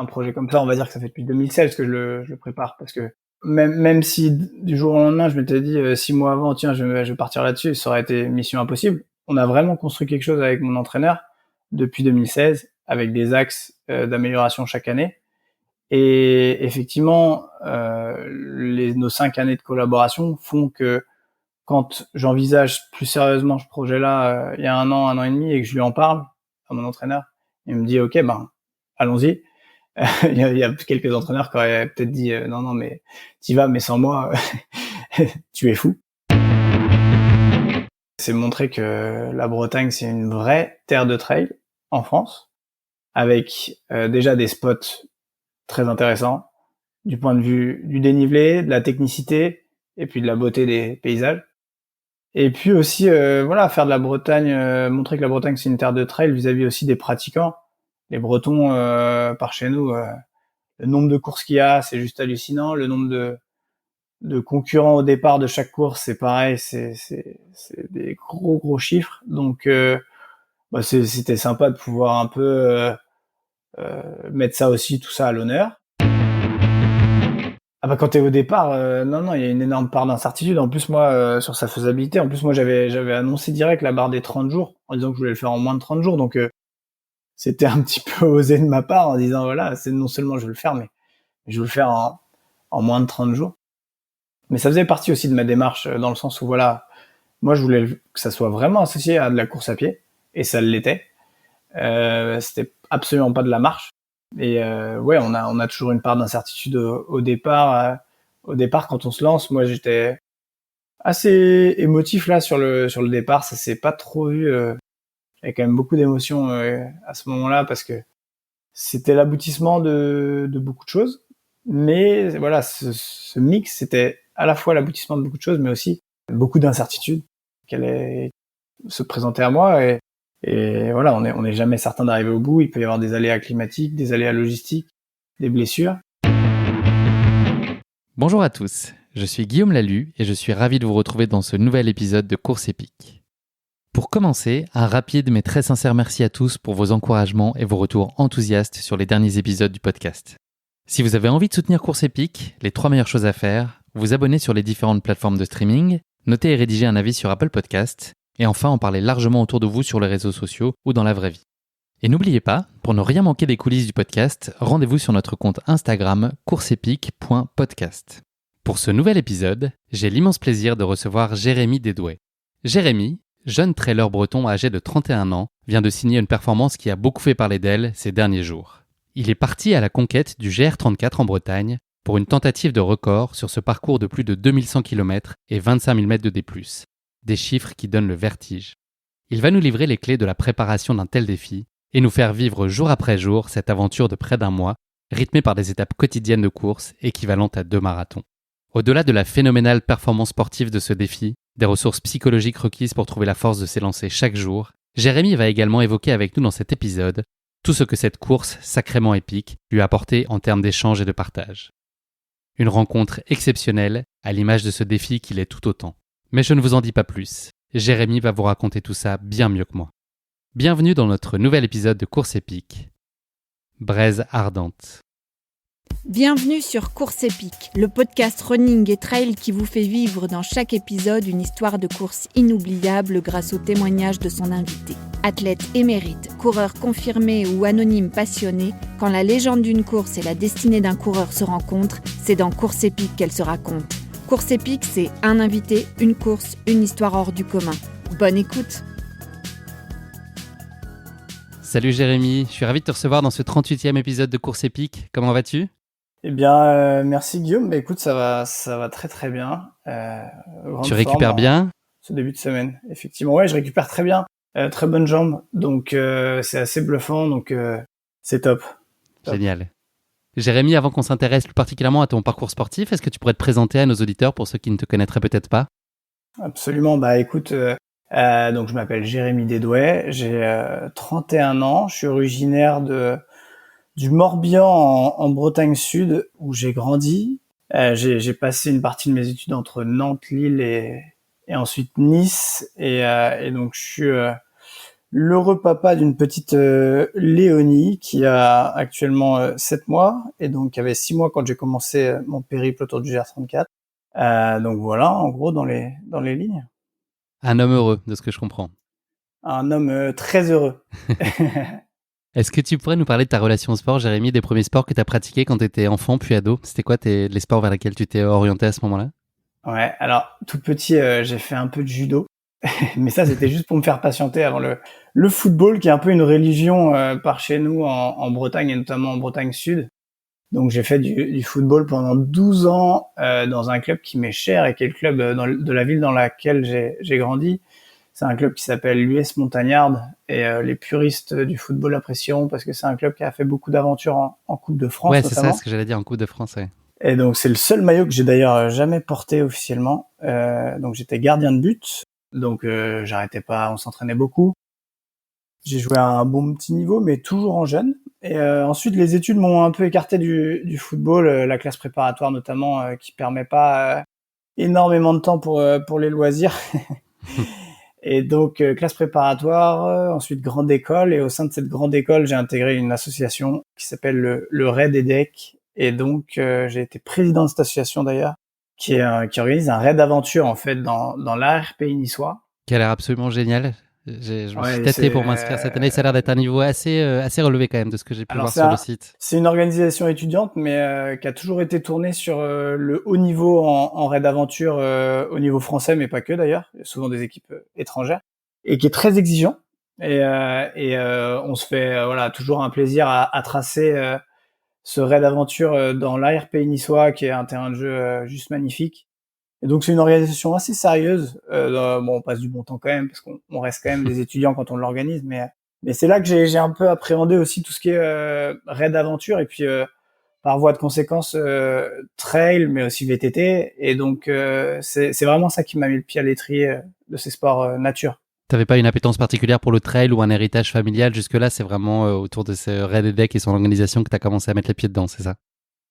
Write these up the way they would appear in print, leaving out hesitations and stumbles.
un projet comme ça, on va dire que ça fait depuis 2016 que je le prépare, parce que même si du jour au lendemain, je m'étais dit 6 mois avant, tiens, je vais partir là-dessus, ça aurait été mission impossible. On a vraiment construit quelque chose avec mon entraîneur depuis 2016, avec des axes d'amélioration chaque année. Et effectivement, nos 5 années de collaboration font que quand j'envisage plus sérieusement ce projet-là, il y a un an et demi, et que je lui en parle à mon entraîneur, il me dit ok, ben allons-y. Il y a quelques entraîneurs qui auraient peut-être dit non, mais t'y vas, mais sans moi, tu es fou. C'est montrer que la Bretagne, c'est une vraie terre de trail en France, avec déjà des spots très intéressants du point de vue du dénivelé, de la technicité et puis de la beauté des paysages. Et puis aussi faire de la Bretagne, montrer que la Bretagne c'est une terre de trail vis-à-vis aussi des pratiquants. Les Bretons par chez nous, le nombre de courses qu'il y a, c'est juste hallucinant. Le nombre de concurrents au départ de chaque course, c'est pareil, c'est des gros chiffres. Donc c'était sympa de pouvoir un peu mettre ça aussi, tout ça à l'honneur. Ah bah quand t'es au départ, non, il y a une énorme part d'incertitude. En plus moi, sur sa faisabilité, en plus moi j'avais annoncé direct la barre des 30 jours en disant que je voulais le faire en moins de 30 jours. Donc c'était un petit peu osé de ma part en disant voilà, c'est non seulement je veux le faire, mais je veux le faire en moins de 30 jours. Mais ça faisait partie aussi de ma démarche, dans le sens où voilà, moi je voulais que ça soit vraiment associé à de la course à pied, et ça l'était. C'était absolument pas de la marche. Et on a toujours une part d'incertitude au départ. Au départ, quand on se lance, moi j'étais assez émotif là sur le départ. Ça s'est pas trop vu. Il y a quand même beaucoup d'émotions à ce moment-là, parce que c'était l'aboutissement de beaucoup de choses. Mais voilà, ce mix, c'était à la fois l'aboutissement de beaucoup de choses, mais aussi beaucoup d'incertitudes qui allaient se présenter à moi. Et voilà, on est jamais certain d'arriver au bout. Il peut y avoir des aléas climatiques, des aléas logistiques, des blessures. Bonjour à tous, je suis Guillaume Lalu et je suis ravi de vous retrouver dans ce nouvel épisode de Course Épique. Pour commencer, un rapide mais très sincère merci à tous pour vos encouragements et vos retours enthousiastes sur les derniers épisodes du podcast. Si vous avez envie de soutenir Course Épique, les 3 meilleures choses à faire: vous abonner sur les différentes plateformes de streaming, noter et rédiger un avis sur Apple Podcast, et enfin en parler largement autour de vous sur les réseaux sociaux ou dans la vraie vie. Et n'oubliez pas, pour ne rien manquer des coulisses du podcast, rendez-vous sur notre compte Instagram courseepique.podcast. Pour ce nouvel épisode, j'ai l'immense plaisir de recevoir Jérémy Desdouais. Jérémy, jeune trailer breton âgé de 31 ans, vient de signer une performance qui a beaucoup fait parler d'elle ces derniers jours. Il est parti à la conquête du GR34 en Bretagne pour une tentative de record sur ce parcours de plus de 2100 km et 25 000 mètres de D+, des chiffres qui donnent le vertige. Il va nous livrer les clés de la préparation d'un tel défi et nous faire vivre jour après jour cette aventure de près d'un mois, rythmée par des étapes quotidiennes de course équivalentes à 2 marathons. Au-delà de la phénoménale performance sportive de ce défi, des ressources psychologiques requises pour trouver la force de s'élancer chaque jour, Jérémy va également évoquer avec nous dans cet épisode tout ce que cette course sacrément épique lui a apporté en termes d'échange et de partage. Une rencontre exceptionnelle, à l'image de ce défi qu'il est tout autant. Mais je ne vous en dis pas plus, Jérémy va vous raconter tout ça bien mieux que moi. Bienvenue dans notre nouvel épisode de Course Épique, Braise Ardente. Bienvenue sur Course Épique, le podcast running et trail qui vous fait vivre dans chaque épisode une histoire de course inoubliable grâce au témoignage de son invité. Athlète émérite, coureur confirmé ou anonyme passionné, quand la légende d'une course et la destinée d'un coureur se rencontrent, c'est dans Course Épique qu'elle se raconte. Course Épique, c'est un invité, une course, une histoire hors du commun. Bonne écoute! Salut Jérémy, je suis ravi de te recevoir dans ce 38e épisode de Course Épique. Comment vas-tu ? Eh bien, merci Guillaume. Bah, écoute, ça va très très bien. Tu récupères bien ? Ce début de semaine, effectivement. Ouais, je récupère très bien. Très bonne jambe, donc c'est assez bluffant, donc c'est top. Génial. Jérémy, avant qu'on s'intéresse plus particulièrement à ton parcours sportif, est-ce que tu pourrais te présenter à nos auditeurs pour ceux qui ne te connaîtraient peut-être pas ? Absolument. Bah écoute, donc je m'appelle Jérémy Desdouais, j'ai 31 ans, je suis originaire du Morbihan en Bretagne Sud, où j'ai grandi. J'ai passé une partie de mes études entre Nantes, Lille et ensuite Nice, et donc je suis l'heureux papa d'une petite Léonie qui a actuellement 7 mois et donc qui avait 6 mois quand j'ai commencé mon périple autour du GR34. Donc voilà, en gros, dans les lignes. Un homme heureux, de ce que je comprends. Un homme très heureux. Est-ce que tu pourrais nous parler de ta relation au sport, Jérémy, des premiers sports que tu as pratiqués quand tu étais enfant puis ado? C'était quoi les sports vers lesquels tu t'es orienté à ce moment-là? Ouais, alors tout petit, j'ai fait un peu de judo, mais ça c'était juste pour me faire patienter avant le football qui est un peu une religion par chez nous en Bretagne et notamment en Bretagne Sud. Donc j'ai fait du football pendant 12 ans dans un club qui m'est cher et qui est le club de la ville dans laquelle j'ai grandi. C'est un club qui s'appelle l'US Montagnard et les puristes du football apprécieront parce que c'est un club qui a fait beaucoup d'aventures en Coupe de France Ouais, c'est notamment. ça ce que j'allais dire en Coupe de France. Ouais. Et donc c'est le seul maillot que j'ai d'ailleurs jamais porté officiellement. Donc j'étais gardien de but, donc j'arrêtais pas, on s'entraînait beaucoup. J'ai joué à un bon petit niveau, mais toujours en jeune. Et ensuite les études m'ont un peu écarté du football, la classe préparatoire notamment, qui permet pas énormément de temps pour les loisirs. Et donc classe préparatoire, ensuite grande école, et au sein de cette grande école, j'ai intégré une association qui s'appelle le Raid EDEC, et donc j'ai été président de cette association d'ailleurs, qui organise un raid d'aventure en fait dans l'ARPI niçois. Qui a l'air absolument génial. Je me suis Ouais, tâté pour m'inscrire cette année. Ça a l'air d'être un niveau assez relevé quand même de ce que j'ai pu alors voir sur le site. c'est une organisation étudiante, mais qui a toujours été tournée sur le haut niveau en raid d'aventure au niveau français, mais pas que d'ailleurs. Il y a souvent des équipes étrangères et qui est très exigeant. Et on se fait voilà toujours un plaisir à tracer ce raid d'aventure dans l'ARPI niçois, qui est un terrain de jeu juste magnifique. Et donc c'est une organisation assez sérieuse. Bon, on passe du bon temps quand même parce qu'on reste quand même des étudiants quand on l'organise, mais c'est là que j'ai un peu appréhendé aussi tout ce qui est raid d'aventure et puis par voie de conséquence trail, mais aussi VTT. Et donc c'est vraiment ça qui m'a mis le pied à l'étrier de ces sports nature. T'avais pas une appétence particulière pour le trail ou un héritage familial jusque-là? C'est vraiment autour de ce Red Deck et son organisation que t'as commencé à mettre les pieds dedans, c'est ça?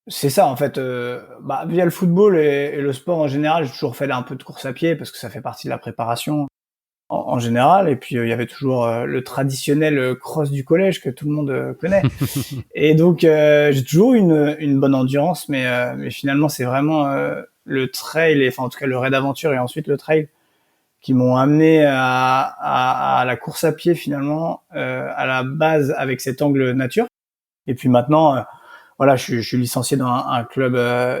C'est ça en fait. Via le football et le sport en général, j'ai toujours fait un peu de course à pied parce que ça fait partie de la préparation en général. Et puis il y avait toujours le traditionnel cross du collège que tout le monde connaît. Et donc j'ai toujours une bonne endurance, mais finalement c'est vraiment le trail, enfin en tout cas le raid aventure et ensuite le trail qui m'ont amené à la course à pied finalement à la base avec cet angle nature. Et puis maintenant voilà, je suis licencié dans un club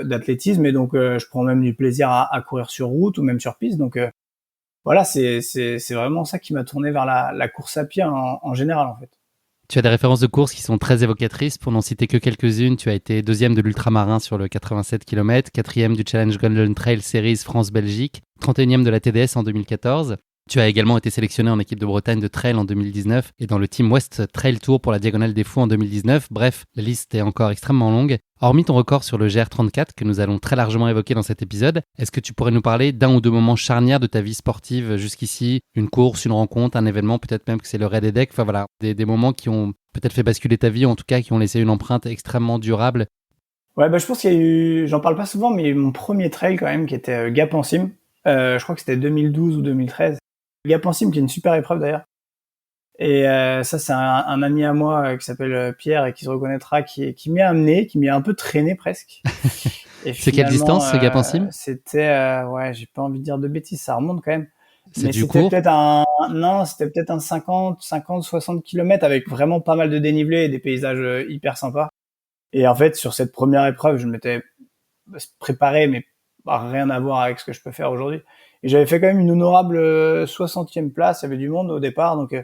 d'athlétisme et donc je prends même du plaisir à courir sur route ou même sur piste. Donc voilà, c'est vraiment ça qui m'a tourné vers la course à pied en général en fait. Tu as des références de courses qui sont très évocatrices. Pour n'en citer que quelques-unes, tu as été deuxième de l'ultramarin sur le 87 km, quatrième du Challenge Golden Trail Series France-Belgique, 31e de la TDS en 2014. Tu as également été sélectionné en équipe de Bretagne de trail en 2019 et dans le Team West Trail Tour pour la Diagonale des Fous en 2019. Bref, la liste est encore extrêmement longue. Hormis ton record sur le GR34 que nous allons très largement évoquer dans cet épisode, est-ce que tu pourrais nous parler d'un ou deux moments charnières de ta vie sportive jusqu'ici? Une course, une rencontre, un événement, peut-être même que c'est le Raid Edec. Enfin voilà, des moments qui ont peut-être fait basculer ta vie, ou en tout cas qui ont laissé une empreinte extrêmement durable. Ouais, je pense qu'il y a eu, j'en parle pas souvent, mais il y a eu mon premier trail quand même qui était Gap en Cime. Je crois que c'était 2012 ou 2013. Gap en Cime qui est une super épreuve d'ailleurs. Et ça c'est un ami à moi qui s'appelle Pierre et qui se reconnaîtra, qui m'y a amené, qui m'y a un peu traîné presque. Et c'est quelle distance ce Gap en Cime? C'était ouais, j'ai pas envie de dire de bêtises, ça remonte quand même. C'est Mais du c'était court? c'était peut-être un 50, 60 km avec vraiment pas mal de dénivelé et des paysages hyper sympas. Et en fait, sur cette première épreuve, je m'étais préparé, mais rien à voir avec ce que je peux faire aujourd'hui. Et j'avais fait quand même une honorable 60e place, il y avait du monde au départ, donc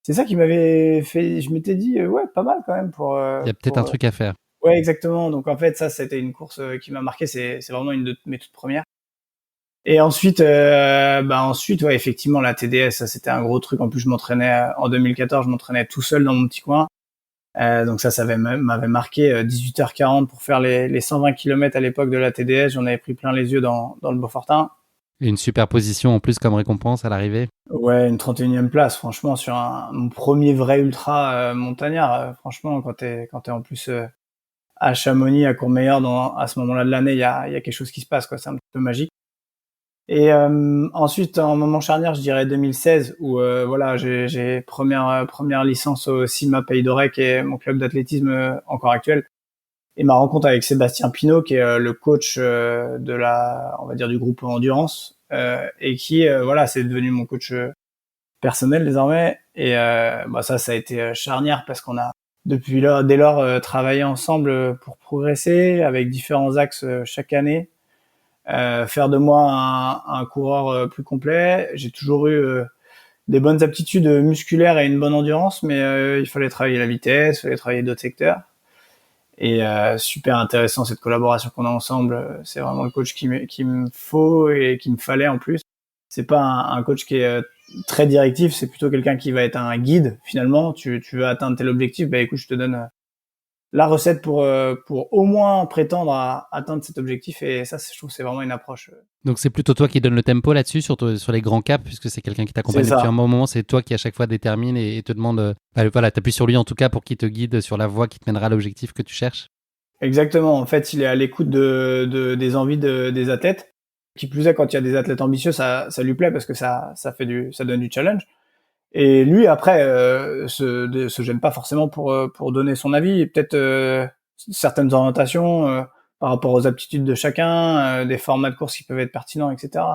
c'est ça qui m'avait fait, je m'étais dit, ouais, pas mal quand même pour... Il y a peut-être un truc à faire. Ouais, exactement. Donc en fait, ça, c'était une course qui m'a marqué, c'est vraiment une de mes toutes premières. Et ensuite, ouais, effectivement, la TDS, ça, c'était un gros truc. En plus, je m'entraînais, en 2014, je m'entraînais tout seul dans mon petit coin. Donc ça m'avait marqué 18h40 pour faire les 120 km à l'époque de la TDS. J'en avais pris plein les yeux dans le Beaufortin. Et une super position en plus comme récompense à l'arrivée. Ouais, une 31e place, franchement, sur mon premier vrai ultra montagnard. Franchement, quand t'es en plus à Chamonix, à Courmayeur, à ce moment-là de l'année, il y a quelque chose qui se passe, quoi. C'est un petit peu magique. Et ensuite, en moment charnière, je dirais 2016, où voilà, j'ai première licence au CIMA Pays d'Auray, qui est mon club d'athlétisme encore actuel. Et ma rencontre avec Sébastien Pinault, qui est le coach de on va dire du groupe endurance, et qui voilà, c'est devenu mon coach personnel désormais. Et ça a été charnière parce qu'on a dès lors travaillé ensemble pour progresser avec différents axes chaque année. Faire de moi un coureur plus complet. J'ai toujours eu des bonnes aptitudes musculaires et une bonne endurance, mais il fallait travailler la vitesse, il fallait travailler d'autres secteurs. Et super intéressant cette collaboration qu'on a ensemble. C'est vraiment le coach qu'il me faut et qu'il me fallait en plus. C'est pas un coach qui est très directif, c'est plutôt quelqu'un qui va être un guide finalement. Tu veux atteindre tel objectif, bah écoute, je te donne la recette pour au moins prétendre à atteindre cet objectif. Et ça, je trouve, c'est vraiment une approche. Donc c'est plutôt toi qui donne le tempo là-dessus, sur les grands caps, puisque c'est quelqu'un qui t'accompagne C'est depuis ça. un moment. C'est toi qui à chaque fois détermine et te demande, voilà, t'appuies sur lui en tout cas pour qu'il te guide sur la voie qui te mènera à l'objectif que tu cherches. Exactement. En fait, il est à l'écoute des envies des athlètes. Qui plus est, quand il y a des athlètes ambitieux, ça lui plaît parce que ça donne du challenge. Et lui, après, se gêne pas forcément pour donner son avis et peut-être certaines orientations par rapport aux aptitudes de chacun, des formats de course qui peuvent être pertinents, etc.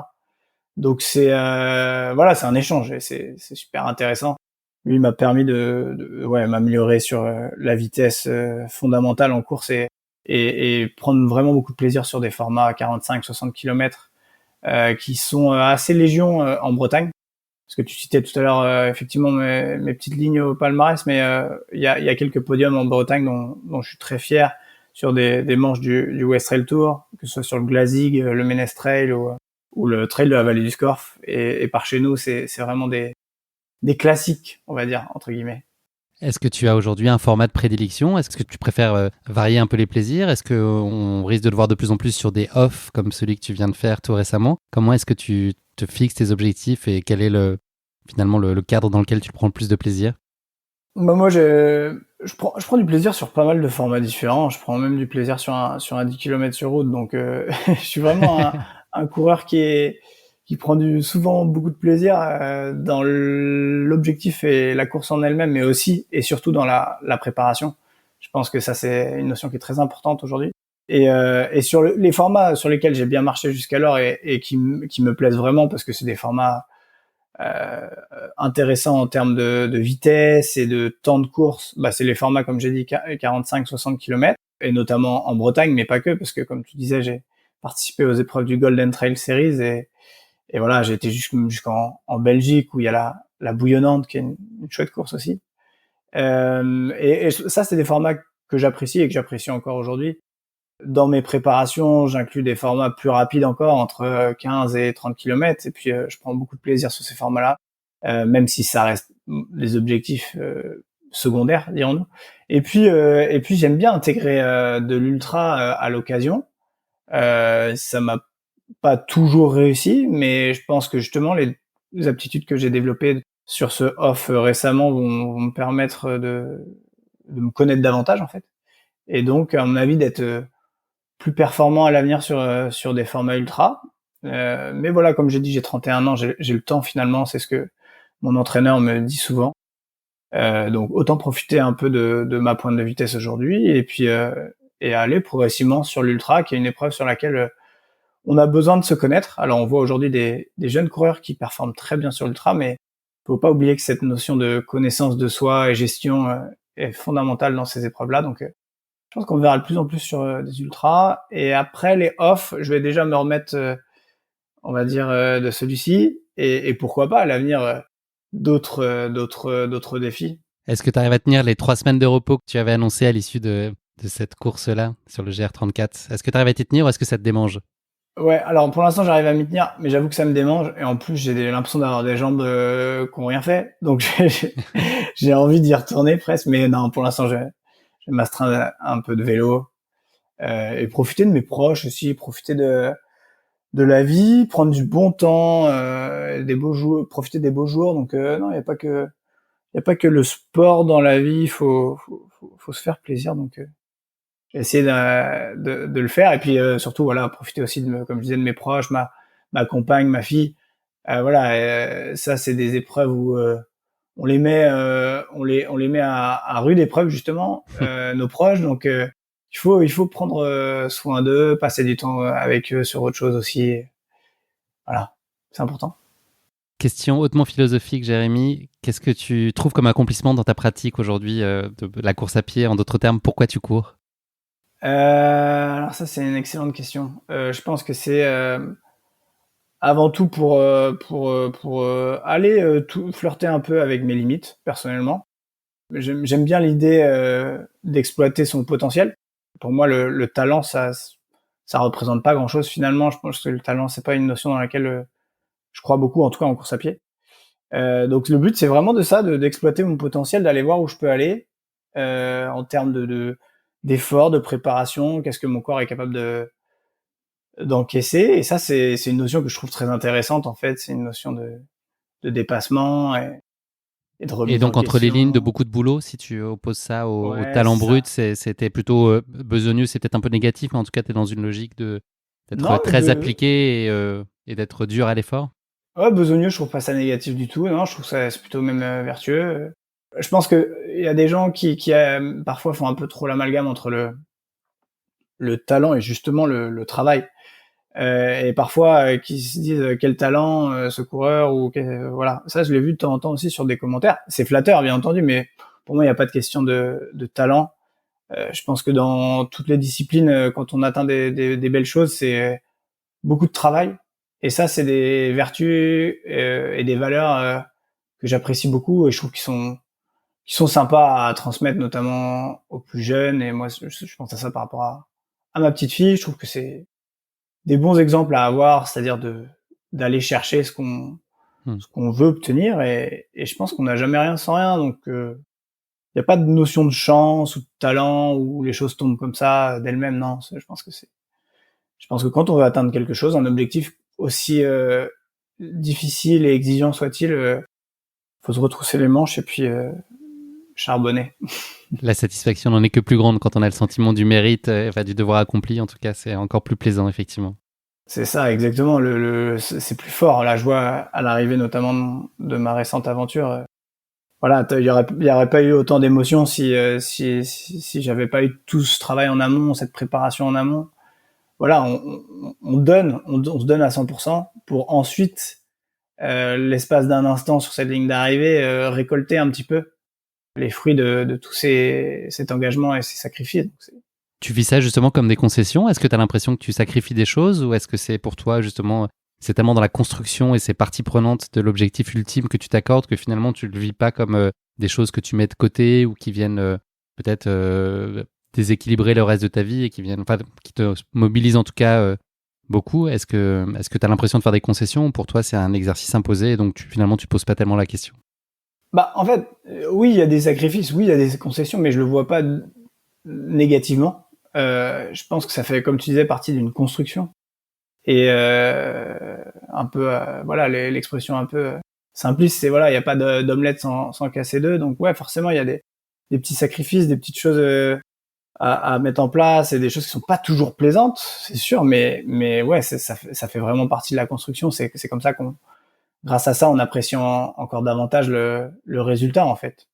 Donc c'est voilà, c'est un échange et c'est super intéressant. Lui m'a permis de m'améliorer sur la vitesse fondamentale en course et prendre vraiment beaucoup de plaisir sur des formats à 45-60 km qui sont assez légion en Bretagne. Parce que tu citais tout à l'heure effectivement mes petites lignes au palmarès, mais il y a quelques podiums en Bretagne dont je suis très fier sur des manches du West Trail Tour, que ce soit sur le Glazig, le Ménestrel ou le Trail de la Vallée du Scorff. Et par chez nous, c'est vraiment des classiques, on va dire, entre guillemets. Est-ce que tu as aujourd'hui un format de prédilection? Est-ce que tu préfères varier un peu les plaisirs? Est-ce qu'on risque de le voir de plus en plus sur des off comme celui que tu viens de faire tout récemment? Comment est-ce que tu te fixes tes objectifs et quel est finalement le cadre dans lequel tu prends le plus de plaisir? Bah moi, je prends du plaisir sur pas mal de formats différents. Je prends même du plaisir sur un 10 km sur route. Donc, je suis vraiment un coureur qui prend souvent beaucoup de plaisir dans l'objectif et la course en elle-même, mais aussi et surtout dans la préparation. Je pense que ça, c'est une notion qui est très importante aujourd'hui. Et sur les formats sur lesquels j'ai bien marché jusqu'alors et qui me plaisent vraiment parce que c'est des formats intéressant en termes de vitesse et de temps de course, c'est les formats, comme j'ai dit, 45-60 km, et notamment en Bretagne, mais pas que, parce que comme tu disais, j'ai participé aux épreuves du Golden Trail Series et voilà, j'ai été jusqu'en Belgique où il y a la Bouillonnante qui est une chouette course aussi. Et ça, c'est des formats que j'apprécie et que j'apprécie encore aujourd'hui. Dans mes préparations, j'inclus des formats plus rapides encore, entre 15 et 30 km, et puis je prends beaucoup de plaisir sur ces formats-là, même si ça reste des objectifs secondaires, dirons-nous. Et puis j'aime bien intégrer de l'ultra à l'occasion. Ça m'a pas toujours réussi, mais je pense que justement les aptitudes que j'ai développées sur ce off récemment vont me permettre de me connaître davantage en fait. Et donc, à mon avis, d'être plus performant à l'avenir sur des formats ultra. Mais voilà, comme j'ai dit, j'ai 31 ans, j'ai le temps finalement, c'est ce que mon entraîneur me dit souvent. Donc autant profiter un peu de ma pointe de vitesse aujourd'hui et puis et aller progressivement sur l'ultra, qui est une épreuve sur laquelle on a besoin de se connaître. Alors on voit aujourd'hui des jeunes coureurs qui performent très bien sur l'ultra, mais faut pas oublier que cette notion de connaissance de soi et gestion est fondamentale dans ces épreuves-là. Donc je pense qu'on verra de plus en plus sur des ultras. Et après les off, je vais déjà me remettre, on va dire, de celui-ci. Et pourquoi pas à l'avenir d'autres défis. Est-ce que tu arrives à tenir les 3 semaines de repos que tu avais annoncé à l'issue de cette course-là sur le GR34? Est-ce que tu arrives à t'y tenir ou est-ce que ça te démange? Ouais, alors pour l'instant j'arrive à m'y tenir, mais j'avoue que ça me démange. Et en plus j'ai l'impression d'avoir des jambes qui ont rien fait. Donc j'ai envie d'y retourner presque. Mais non, pour l'instant je vais m'astreindre un peu de vélo. Et profiter de mes proches aussi, profiter de la vie, prendre du bon temps, des beaux jours, profiter des beaux jours. Donc non, il y a pas que le sport dans la vie, faut se faire plaisir. Donc j'ai essayé de le faire et puis surtout voilà, profiter aussi comme je disais, de mes proches, ma compagne, ma fille. Voilà, ça c'est des épreuves où on les met à rude épreuve justement, nos proches. Donc il faut prendre soin d'eux, passer du temps avec eux sur autre chose aussi. Voilà, c'est important. Question hautement philosophique, Jérémy. Qu'est-ce que tu trouves comme accomplissement dans ta pratique aujourd'hui de la course à pied? En d'autres termes, pourquoi tu cours? Alors ça, c'est une excellente question. Je pense que c'est avant tout pour aller flirter un peu avec mes limites, personnellement. J'aime bien l'idée d'exploiter son potentiel. Pour moi, le talent, ça représente pas grand-chose finalement. Je pense que le talent, c'est pas une notion dans laquelle je crois beaucoup, en tout cas en course à pied. Donc le but, c'est vraiment d'exploiter mon potentiel, d'aller voir où je peux aller en termes d'efforts, de préparation, qu'est-ce que mon corps est capable d'encaisser. Et ça, c'est une notion que je trouve très intéressante en fait. C'est une notion de dépassement et de Et remise en donc, entre les lignes de question. beaucoup de boulot, si tu opposes ça au Ouais, talent c'est brut, ça. c'était plutôt besogneux, c'est peut-être un peu négatif, mais en tout cas, tu es dans une logique d'être Non, mais très appliqué et d'être dur à l'effort. ouais, besogneux, je trouve pas ça négatif du tout. Non, je trouve ça c'est plutôt même vertueux. Je pense que il y a des gens qui parfois font un peu trop l'amalgame entre le talent et justement le travail. Et parfois qui se disent quel talent ce coureur ou voilà. Ça, je l'ai vu de temps en temps aussi sur des commentaires. C'est flatteur, bien entendu, mais pour moi, il n'y a pas de question de talent. Je pense que dans toutes les disciplines, quand on atteint des belles choses, c'est beaucoup de travail. Et ça, c'est des vertus et des valeurs que j'apprécie beaucoup et je trouve qu'ils sont sympas à transmettre, notamment aux plus jeunes. Et moi, je pense à ça par rapport à ma petite fille. Je trouve que c'est des bons exemples à avoir, c'est-à-dire d'aller chercher Hmm. ce qu'on veut obtenir. Et je pense qu'on n'a jamais rien sans rien. Donc, il n'y a pas de notion de chance ou de talent où les choses tombent comme ça d'elles-mêmes. Non, je pense que quand on veut atteindre quelque chose, un objectif aussi difficile et exigeant soit-il, faut se retrousser les manches et puis charbonner. La satisfaction n'en est que plus grande quand on a le sentiment du mérite, enfin, du devoir accompli. En tout cas, c'est encore plus plaisant, effectivement. C'est ça, exactement. C'est plus fort. Là, je vois à l'arrivée notamment de ma récente aventure. Voilà, il y aurait pas eu autant d'émotions si j'avais pas eu tout ce travail en amont, cette préparation en amont. Voilà, on se donne à 100% pour ensuite, l'espace d'un instant sur cette ligne d'arrivée, récolter un petit peu les fruits de tout cet engagement et ces sacrifices. Donc Tu vis ça justement comme des concessions? Est-ce que tu as l'impression que tu sacrifies des choses ou est-ce que c'est pour toi justement, c'est tellement dans la construction et c'est partie prenante de l'objectif ultime que tu t'accordes que finalement tu le vis pas comme des choses que tu mets de côté ou qui viennent peut-être déséquilibrer le reste de ta vie et enfin, qui te mobilisent en tout cas beaucoup? Est-ce que tu as l'impression de faire des concessions ou pour toi c'est un exercice imposé et donc finalement tu poses pas tellement la question? bah, en fait, oui, il y a des sacrifices, oui, il y a des concessions, mais je le vois pas négativement. Je pense que ça fait, comme tu disais, partie d'une construction. Et un peu, voilà, l'expression un peu simpliste, c'est voilà, il n'y a pas d'omelette sans casser d'œufs. Donc ouais, forcément, il y a des petits sacrifices, des petites choses à mettre en place et des choses qui sont pas toujours plaisantes, c'est sûr, mais ouais, ça fait vraiment partie de la construction. C'est comme ça grâce à ça, on apprécie encore davantage le résultat en fait.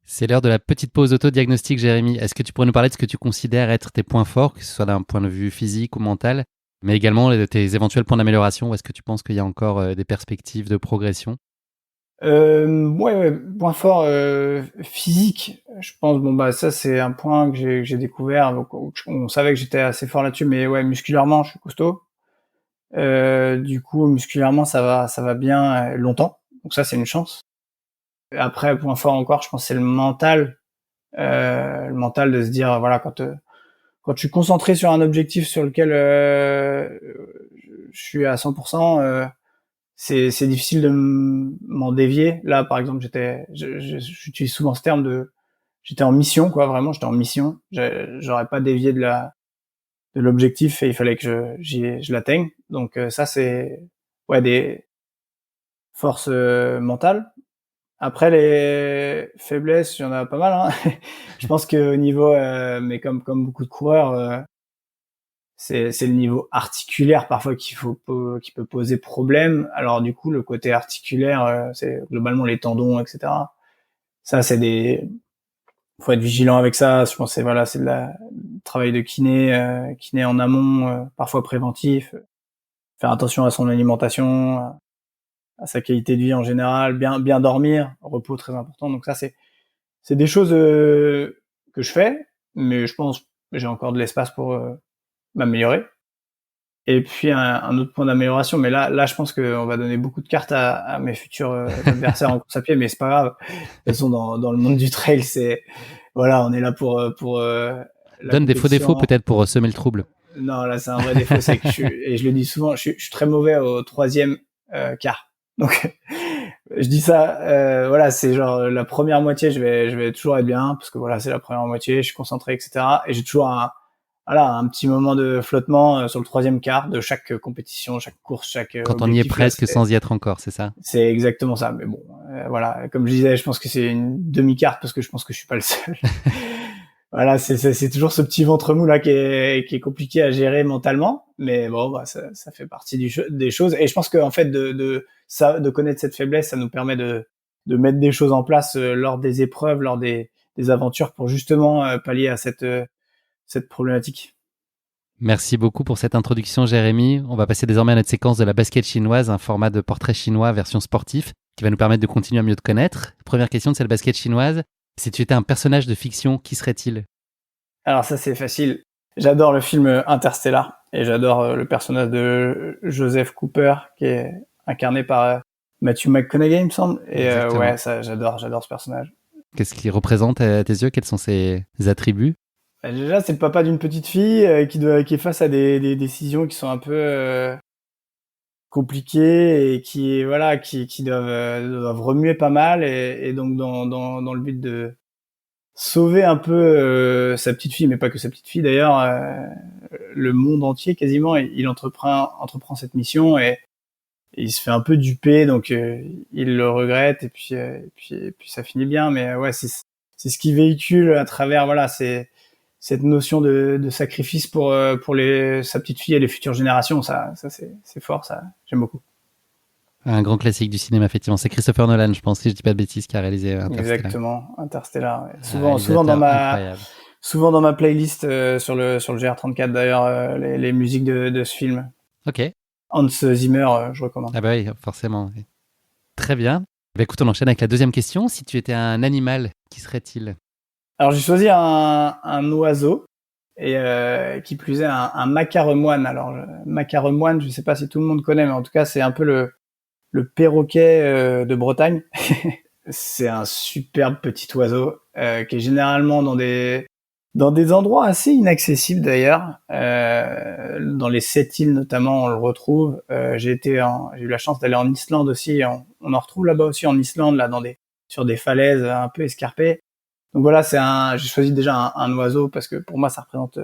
C'est l'heure de la petite pause auto-diagnostic, Jérémy. Est-ce que tu pourrais nous parler de ce que tu considères être tes points forts, que ce soit d'un point de vue physique ou mental, mais également tes éventuels points d'amélioration? Ou est-ce que tu penses qu'il y a encore des perspectives de progression? Ouais, point fort physique. Je pense bon bah ça c'est un point que j'ai découvert. Donc, on savait que j'étais assez fort là-dessus, mais ouais musculairement je suis costaud. Du coup musculairement ça va bien longtemps. Donc ça c'est une chance. Après point fort encore, je pense c'est le mental. Le mental de se dire voilà quand je suis concentré sur un objectif sur lequel je suis à 100%. C'est difficile de m'en dévier. Là, par exemple, j'utilise souvent ce terme j'étais en mission, quoi, vraiment, j'étais en mission. J'aurais pas dévié de l'objectif et il fallait que je l'atteigne. Donc, ça, c'est, ouais, des forces mentales. Après, les faiblesses, il y en a pas mal, hein. Je pense qu'au niveau, mais comme beaucoup de coureurs, c'est le niveau articulaire parfois qui peut poser problème. Alors du coup, le côté articulaire, c'est globalement les tendons, etc. Ça, faut être vigilant avec ça. Je pense que c'est travail de kiné en amont, parfois préventif. Faire attention à son alimentation, à sa qualité de vie en général, bien dormir, repos très important. Donc ça, c'est des choses que je fais, mais je pense que j'ai encore de l'espace pour m'améliorer. Et puis un autre point d'amélioration, mais là je pense qu'on va donner beaucoup de cartes à mes futurs adversaires en course à pied, mais c'est pas grave. De toute façon, dans le monde du trail, on est là pour Donne des faux défauts peut-être pour semer le trouble. Non, là c'est un vrai défaut, c'est que et je le dis souvent, je suis très mauvais au 3e quart. Donc je dis ça, c'est genre la première moitié, je vais toujours être bien parce que c'est la première moitié, je suis concentré, etc. Et j'ai toujours un petit moment de flottement sur le 3e quart de chaque compétition, chaque course, quand on y est presque sans y être encore, c'est ça? C'est exactement ça. Mais bon, comme je disais, je pense que c'est une demi-carte parce que je pense que je suis pas le seul. C'est toujours ce petit ventre mou là qui est compliqué à gérer mentalement, mais bon, ça fait partie des choses. Et je pense qu'en fait de connaître cette faiblesse, ça nous permet de mettre des choses en place lors des épreuves, lors des aventures pour justement pallier à cette problématique. Merci beaucoup pour cette introduction, Jérémy. On va passer désormais à notre séquence de la basket chinoise, un format de portrait chinois version sportif qui va nous permettre de continuer à mieux te connaître. Première question de cette basket chinoise. Si tu étais un personnage de fiction, qui serait-il? Alors ça, c'est facile. J'adore le film Interstellar et j'adore le personnage de Joseph Cooper qui est incarné par Matthew McConaughey, il me semble. Et j'adore ce personnage. Qu'est-ce qu'il représente à tes yeux? Quels sont ses attributs? Déjà, c'est le papa d'une petite fille qui est face à des décisions qui sont un peu compliquées et qui doivent remuer pas mal et donc dans le but de sauver un peu sa petite fille, mais pas que sa petite fille d'ailleurs, le monde entier quasiment, il entreprend cette mission et il se fait un peu duper, donc il le regrette et puis ça finit bien, mais c'est ce qui véhicule à travers c'est cette notion de sacrifice pour sa petite fille et les futures générations. Ça c'est fort, ça j'aime beaucoup. Un grand classique du cinéma, effectivement. C'est Christopher Nolan, je pense, si je dis pas de bêtises, qui a réalisé Interstellar. Exactement, Interstellar. Ouais. Souvent dans ma playlist sur le GR34 d'ailleurs, les musiques de ce film. Ok. Hans Zimmer, je recommande. Ah bah oui, forcément. Oui. Très bien. Bah écoute, on enchaîne avec la deuxième question. Si tu étais un animal, qui serait-il? Alors j'ai choisi un oiseau et qui plus est un macaremoine. Alors macaremoine, je sais pas si tout le monde connaît, mais en tout cas c'est un peu le perroquet de Bretagne. C'est un superbe petit oiseau qui est généralement dans des endroits assez inaccessibles d'ailleurs. Dans les 7 îles notamment, on le retrouve. J'ai eu la chance d'aller en Islande aussi. On en retrouve là-bas aussi en Islande, là sur des falaises un peu escarpées. Donc voilà, j'ai choisi déjà un oiseau parce que pour moi ça représente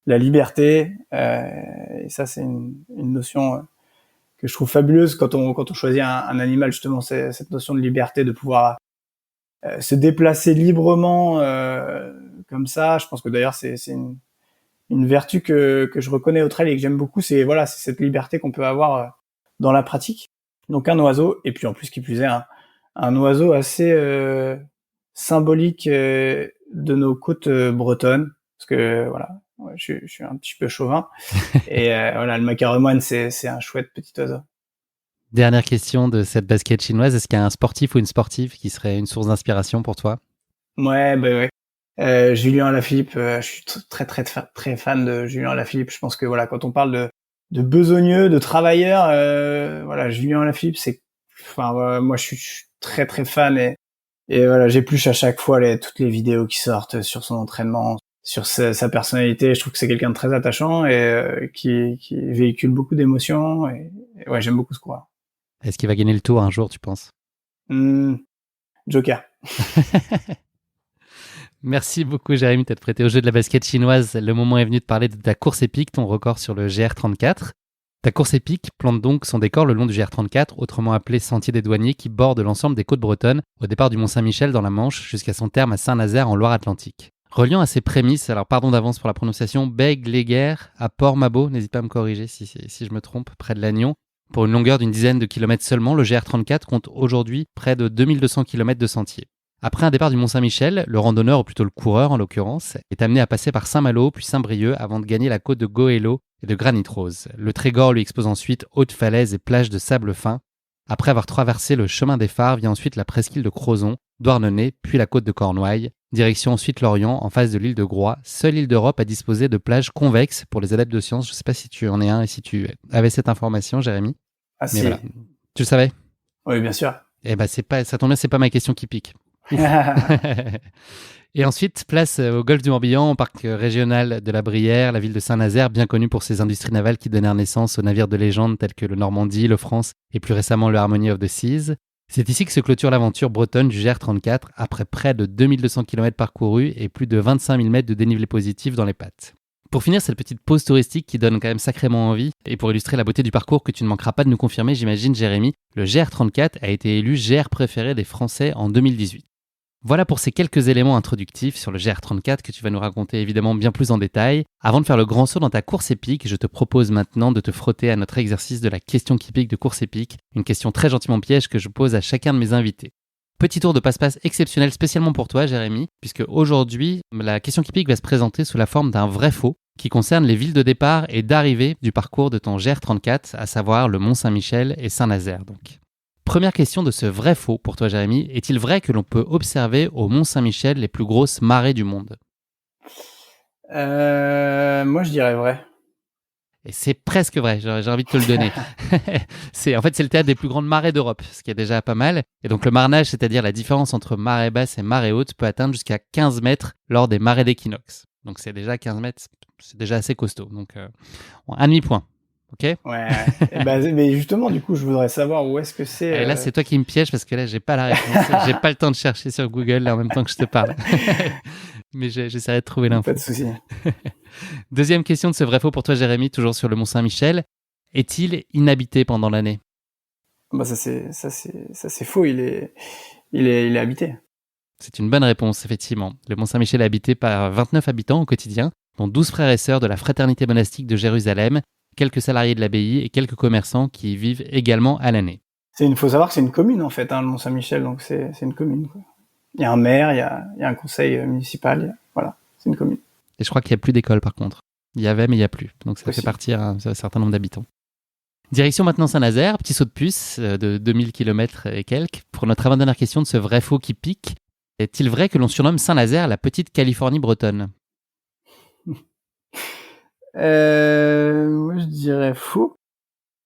la liberté. Et ça c'est une notion que je trouve fabuleuse quand on choisit un animal, justement, c'est cette notion de liberté, de pouvoir se déplacer librement comme ça. Je pense que d'ailleurs c'est une vertu que je reconnais au trail et que j'aime beaucoup, c'est cette liberté qu'on peut avoir dans la pratique. Donc un oiseau, et puis en plus qui plus est un oiseau assez symbolique de nos côtes bretonnes, parce que je suis un petit peu chauvin. Et le macaremoine, c'est un chouette petit oiseau. Très question de cette basket chinoise. Est-ce qu'il y a un sportif ou une sportive qui serait une source d'inspiration pour toi? Ouais. Julien Alaphilippe, je suis très très très fan de Julien Alaphilippe. Je pense que quand on parle de besogneux, de travailleurs, Julien Alaphilippe, moi je suis très très fan et j'épluche à chaque fois toutes les vidéos qui sortent sur son entraînement, sur sa personnalité. Je trouve que c'est quelqu'un de très attachant et qui véhicule beaucoup d'émotions et j'aime beaucoup ce coureur. Est-ce qu'il va gagner le Tour un jour, tu penses? Joker. Merci beaucoup, Jérémy, d'être prêté au jeu de la basket chinoise. Le moment est venu de parler de ta course épique, ton record sur le GR34. Ta course épique plante donc son décor le long du GR34, autrement appelé Sentier des Douaniers, qui borde l'ensemble des côtes bretonnes, au départ du Mont-Saint-Michel dans la Manche, jusqu'à son terme à Saint-Nazaire en Loire-Atlantique. Reliant à ces prémices, alors pardon d'avance pour la prononciation, Bègue-Léguer à Port-Mabo, n'hésite pas à me corriger si je me trompe, près de Lannion. Pour une longueur d'une dizaine de kilomètres seulement, le GR34 compte aujourd'hui près de 2200 km de sentiers. Après un départ du Mont-Saint-Michel, le randonneur, ou plutôt le coureur en l'occurrence, est amené à passer par Saint-Malo puis Saint-Brieuc avant de gagner la côte de Goëlo et de Granit-Rose. Le Trégor lui expose ensuite hautes falaises et plages de sable fin. Après avoir traversé le chemin des Phares, vient ensuite la presqu'île de Crozon, Douarnenez, puis la côte de Cornouailles. Direction ensuite l'Orient, en face de l'île de Groix, seule île d'Europe à disposer de plages convexes pour les adeptes de sciences. Je ne sais pas si tu en es un et si tu avais cette information, Jérémy. Ah, Mais si. voilà. Tu le savais? Oui, bien sûr. Eh ben, ça tombe bien, c'est pas ma question qui pique. Et ensuite, place au golfe du Morbihan, au parc régional de la Brière, la ville de Saint-Nazaire, bien connue pour ses industries navales qui donnèrent naissance aux navires de légende tels que le Normandie, le France et plus récemment le Harmony of the Seas. C'est ici que se clôture l'aventure bretonne du GR34 après près de 2200 km parcourus et plus de 25 000 mètres de dénivelé positif dans les pattes. Pour finir cette petite pause touristique qui donne quand même sacrément envie, et pour illustrer la beauté du parcours que tu ne manqueras pas de nous confirmer, j'imagine, Jérémy, le GR34 a été élu GR préféré des Français en 2018. Voilà pour ces quelques éléments introductifs sur le GR34 que tu vas nous raconter évidemment bien plus en détail. Avant de faire le grand saut dans ta course épique, je te propose maintenant de te frotter à notre exercice de la question qui pique de course épique, une question très gentiment piège que je pose à chacun de mes invités. Petit tour de passe-passe exceptionnel spécialement pour toi, Jérémy, puisque aujourd'hui, la question qui pique va se présenter sous la forme d'un vrai-faux qui concerne les villes de départ et d'arrivée du parcours de ton GR34, à savoir le Mont-Saint-Michel et Saint-Nazaire donc. Première question de ce vrai-faux pour toi, Jérémy. Est-il vrai que l'on peut observer au Mont-Saint-Michel les plus grosses marées du monde? Moi, je dirais vrai. Et c'est presque vrai, j'ai envie de te le donner. C'est le théâtre des plus grandes marées d'Europe, ce qui est déjà pas mal. Et donc le marnage, c'est-à-dire la différence entre marée basse et marée haute, peut atteindre jusqu'à 15 mètres lors des marées d'équinoxe. Donc c'est déjà 15 mètres, c'est déjà assez costaud. Donc un demi-point. Ok. Ouais. Mais justement, du coup, je voudrais savoir où est-ce que c'est. Et là, c'est toi qui me pièges parce que là, j'ai pas la réponse. J'ai pas le temps de chercher sur Google là, en même temps que je te parle. Mais j'essaierai de trouver l'info. Pas de souci. Deuxième question de ce vrai-faux pour toi, Jérémy, toujours sur le Mont-Saint-Michel. Est-il inhabité pendant l'année? Ça c'est faux. Il est habité. C'est une bonne réponse, effectivement. Le Mont-Saint-Michel est habité par 29 habitants au quotidien, dont 12 frères et sœurs de la fraternité monastique de Jérusalem, quelques salariés de l'abbaye et quelques commerçants qui y vivent également à l'année. Faut savoir que c'est une commune en fait, le Mont-Saint-Michel, donc c'est une commune, quoi. Il y a un maire, il y a un conseil municipal, voilà, c'est une commune. Et je crois qu'il n'y a plus d'école par contre. Il y avait, mais il n'y a plus. Donc ça Possible. fait partir un certain nombre d'habitants. Direction maintenant Saint-Nazaire, petit saut de puce de 2000 km et quelques. Pour notre avant-dernière question de ce vrai-faux qui pique, est-il vrai que l'on surnomme Saint-Nazaire la petite Californie bretonne? Moi je dirais faux.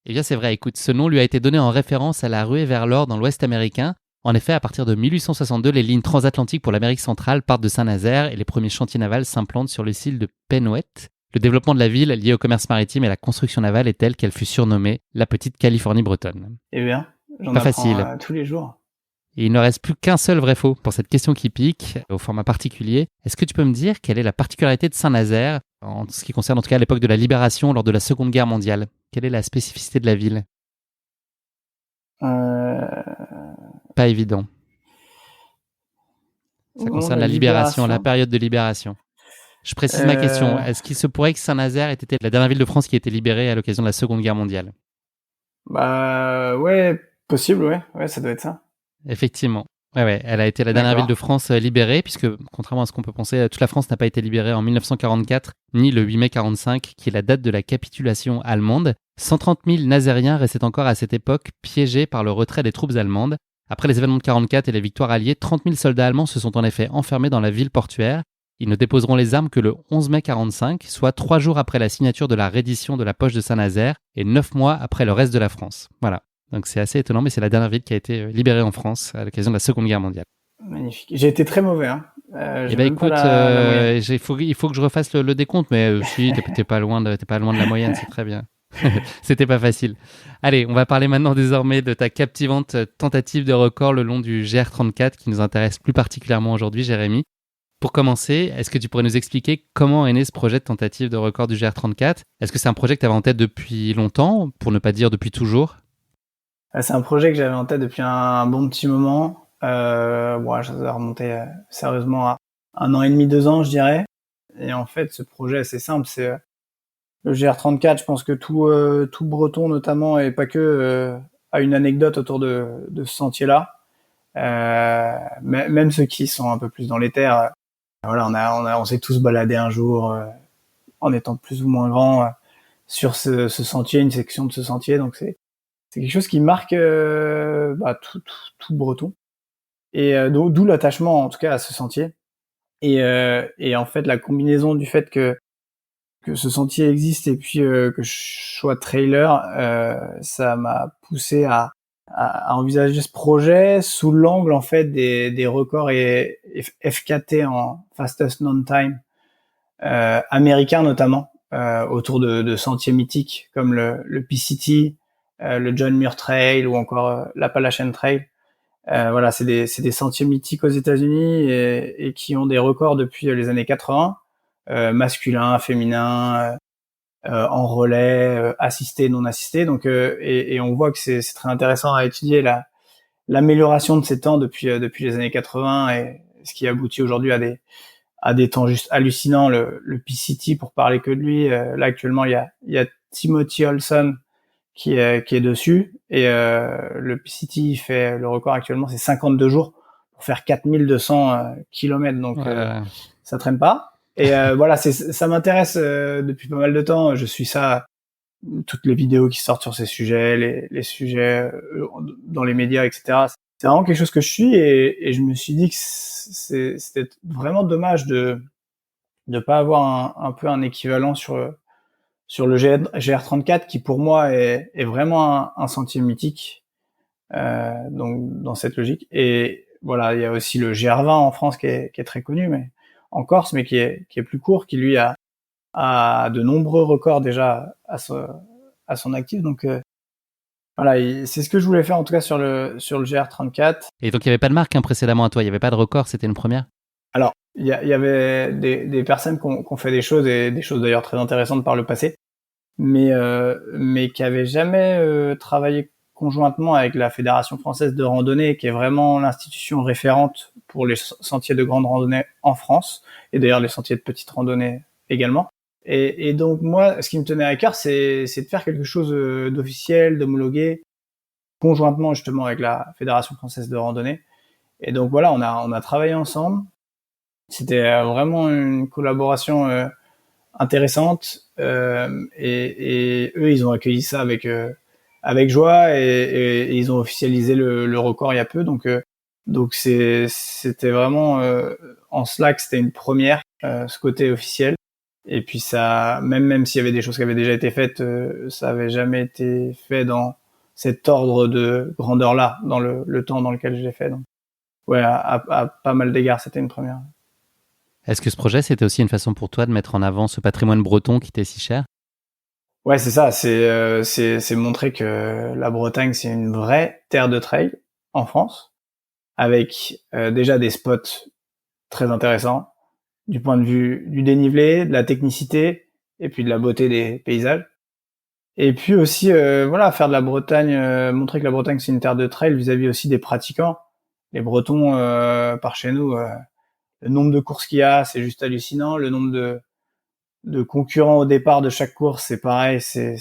Eh bien c'est vrai, écoute, ce nom lui a été donné en référence à la ruée vers l'or dans l'Ouest américain. En effet, à partir de 1862, les lignes transatlantiques pour l'Amérique centrale partent de Saint-Nazaire et les premiers chantiers navals s'implantent sur les îles de Penouette. Le développement de la ville, lié au commerce maritime et la construction navale, est tel qu'elle fut surnommée la petite Californie bretonne. Eh bien, j'en Pas apprends facile. Tous les jours. Et il ne reste plus qu'un seul vrai faux pour cette question qui pique, au format particulier. Est-ce que tu peux me dire quelle est la particularité de Saint-Nazaire, en ce qui concerne en tout cas l'époque de la Libération lors de la Seconde Guerre mondiale? Quelle est la spécificité de la ville? Pas évident. Ça concerne la Libération, la période de Libération. Je précise ma question. Est-ce qu'il se pourrait que Saint-Nazaire ait été la dernière ville de France qui a été libérée à l'occasion de la Seconde Guerre mondiale? Ouais, possible, ouais, ça doit être ça. Effectivement. Ouais, elle a été la dernière ville de France libérée, puisque, contrairement à ce qu'on peut penser, toute la France n'a pas été libérée en 1944, ni le 8 mai 45, qui est la date de la capitulation allemande. 130 000 Nazériens restaient encore à cette époque piégés par le retrait des troupes allemandes. Après les événements de 44 et les victoires alliées, 30 000 soldats allemands se sont en effet enfermés dans la ville portuaire. Ils ne déposeront les armes que le 11 mai 45, soit 3 jours après la signature de la reddition de la poche de Saint-Nazaire et 9 mois après le reste de la France. Voilà. Donc c'est assez étonnant, mais c'est la dernière ville qui a été libérée en France à l'occasion de la Seconde Guerre mondiale. Magnifique. J'ai été très mauvais. Écoute, il faut que je refasse le décompte, mais si, t'es pas loin de la moyenne, c'est très bien. C'était pas facile. Allez, on va parler maintenant désormais de ta captivante tentative de record le long du GR34 qui nous intéresse plus particulièrement aujourd'hui, Jérémy. Pour commencer, est-ce que tu pourrais nous expliquer comment est né ce projet de tentative de record du GR34? Est-ce que c'est un projet que tu avais en tête depuis longtemps, pour ne pas dire depuis toujours? C'est un projet que j'avais en tête depuis un bon petit moment. Ça doit remonter sérieusement 1 an et demi, 2 ans, je dirais. Et en fait, ce projet, c'est simple, c'est le GR34. Je pense que tout Breton, notamment, et pas que, a une anecdote autour de ce sentier-là. Même ceux qui sont un peu plus dans les terres, voilà, on s'est tous baladés un jour, en étant plus ou moins grand, sur ce sentier, une section de ce sentier. Donc c'est quelque chose qui marque tout Breton. Et d'où l'attachement, en tout cas, à ce sentier. Et en fait, la combinaison du fait que ce sentier existe et puis que je sois trailer, ça m'a poussé à envisager ce projet sous l'angle en fait des records et FKT en fastest known time américains notamment, autour de sentiers mythiques comme le PCT, le John Muir Trail ou encore l'Appalachian Trail. Voilà, c'est des sentiers mythiques aux États-Unis et qui ont des records depuis les années 80, masculins, féminins, en relais, assisté, non assisté. Donc, et on voit que c'est très intéressant à étudier l'amélioration de ces temps depuis les années 80 et ce qui aboutit aujourd'hui à des temps juste hallucinants. Le PCT, pour parler que de lui, là actuellement il y a Timothy Olson qui est dessus et le PCT fait le record actuellement, c'est 52 jours pour faire 4200 kilomètres. Donc ça traîne pas. Et voilà, ça m'intéresse depuis pas mal de temps. Je suis ça, toutes les vidéos qui sortent sur ces sujets, les sujets dans les médias, etc. C'est vraiment quelque chose que je suis et je me suis dit que c'était vraiment dommage de pas avoir un peu un équivalent sur le GR34 qui pour moi est vraiment un sentier mythique, donc dans cette logique. Et voilà, il y a aussi le GR20 en France qui est très connu, mais en Corse, mais qui est plus court, qui lui a de nombreux records déjà à son actif. Donc voilà, c'est ce que je voulais faire en tout cas sur le GR34. Et donc il n'y avait pas de marque précédemment à toi, il n'y avait pas de record, c'était une première? Alors il y avait des personnes qui ont fait des choses et des choses d'ailleurs très intéressantes par le passé, mais qui avaient jamais travaillé conjointement avec la Fédération française de randonnée, qui est vraiment l'institution référente pour les sentiers de grande randonnée en France, et d'ailleurs les sentiers de petite randonnée également. Et donc moi, ce qui me tenait à cœur, c'est de faire quelque chose d'officiel, d'homologué, conjointement justement avec la Fédération française de randonnée. Et donc voilà, on a travaillé ensemble. C'était vraiment une collaboration intéressante, et eux ils ont accueilli ça avec joie et ils ont officialisé le record il y a peu. Donc c'était vraiment en cela que c'était une première, ce côté officiel. Et puis ça, même s'il y avait des choses qui avaient déjà été faites, ça avait jamais été fait dans cet ordre de grandeur là, dans le temps dans lequel je l'ai fait. Donc ouais, à pas mal d'égards, c'était une première. Est-ce que ce projet, c'était aussi une façon pour toi de mettre en avant ce patrimoine breton qui t'est si cher? Ouais, c'est ça. C'est montrer que la Bretagne, c'est une vraie terre de trail en France, avec déjà des spots très intéressants du point de vue du dénivelé, de la technicité et puis de la beauté des paysages. Et puis aussi, voilà, faire de la Bretagne, montrer que la Bretagne, c'est une terre de trail vis-à-vis aussi des pratiquants. Les Bretons, par chez nous, le nombre de courses qu'il y a, c'est juste hallucinant. Le nombre de concurrents au départ de chaque course, c'est pareil, c'est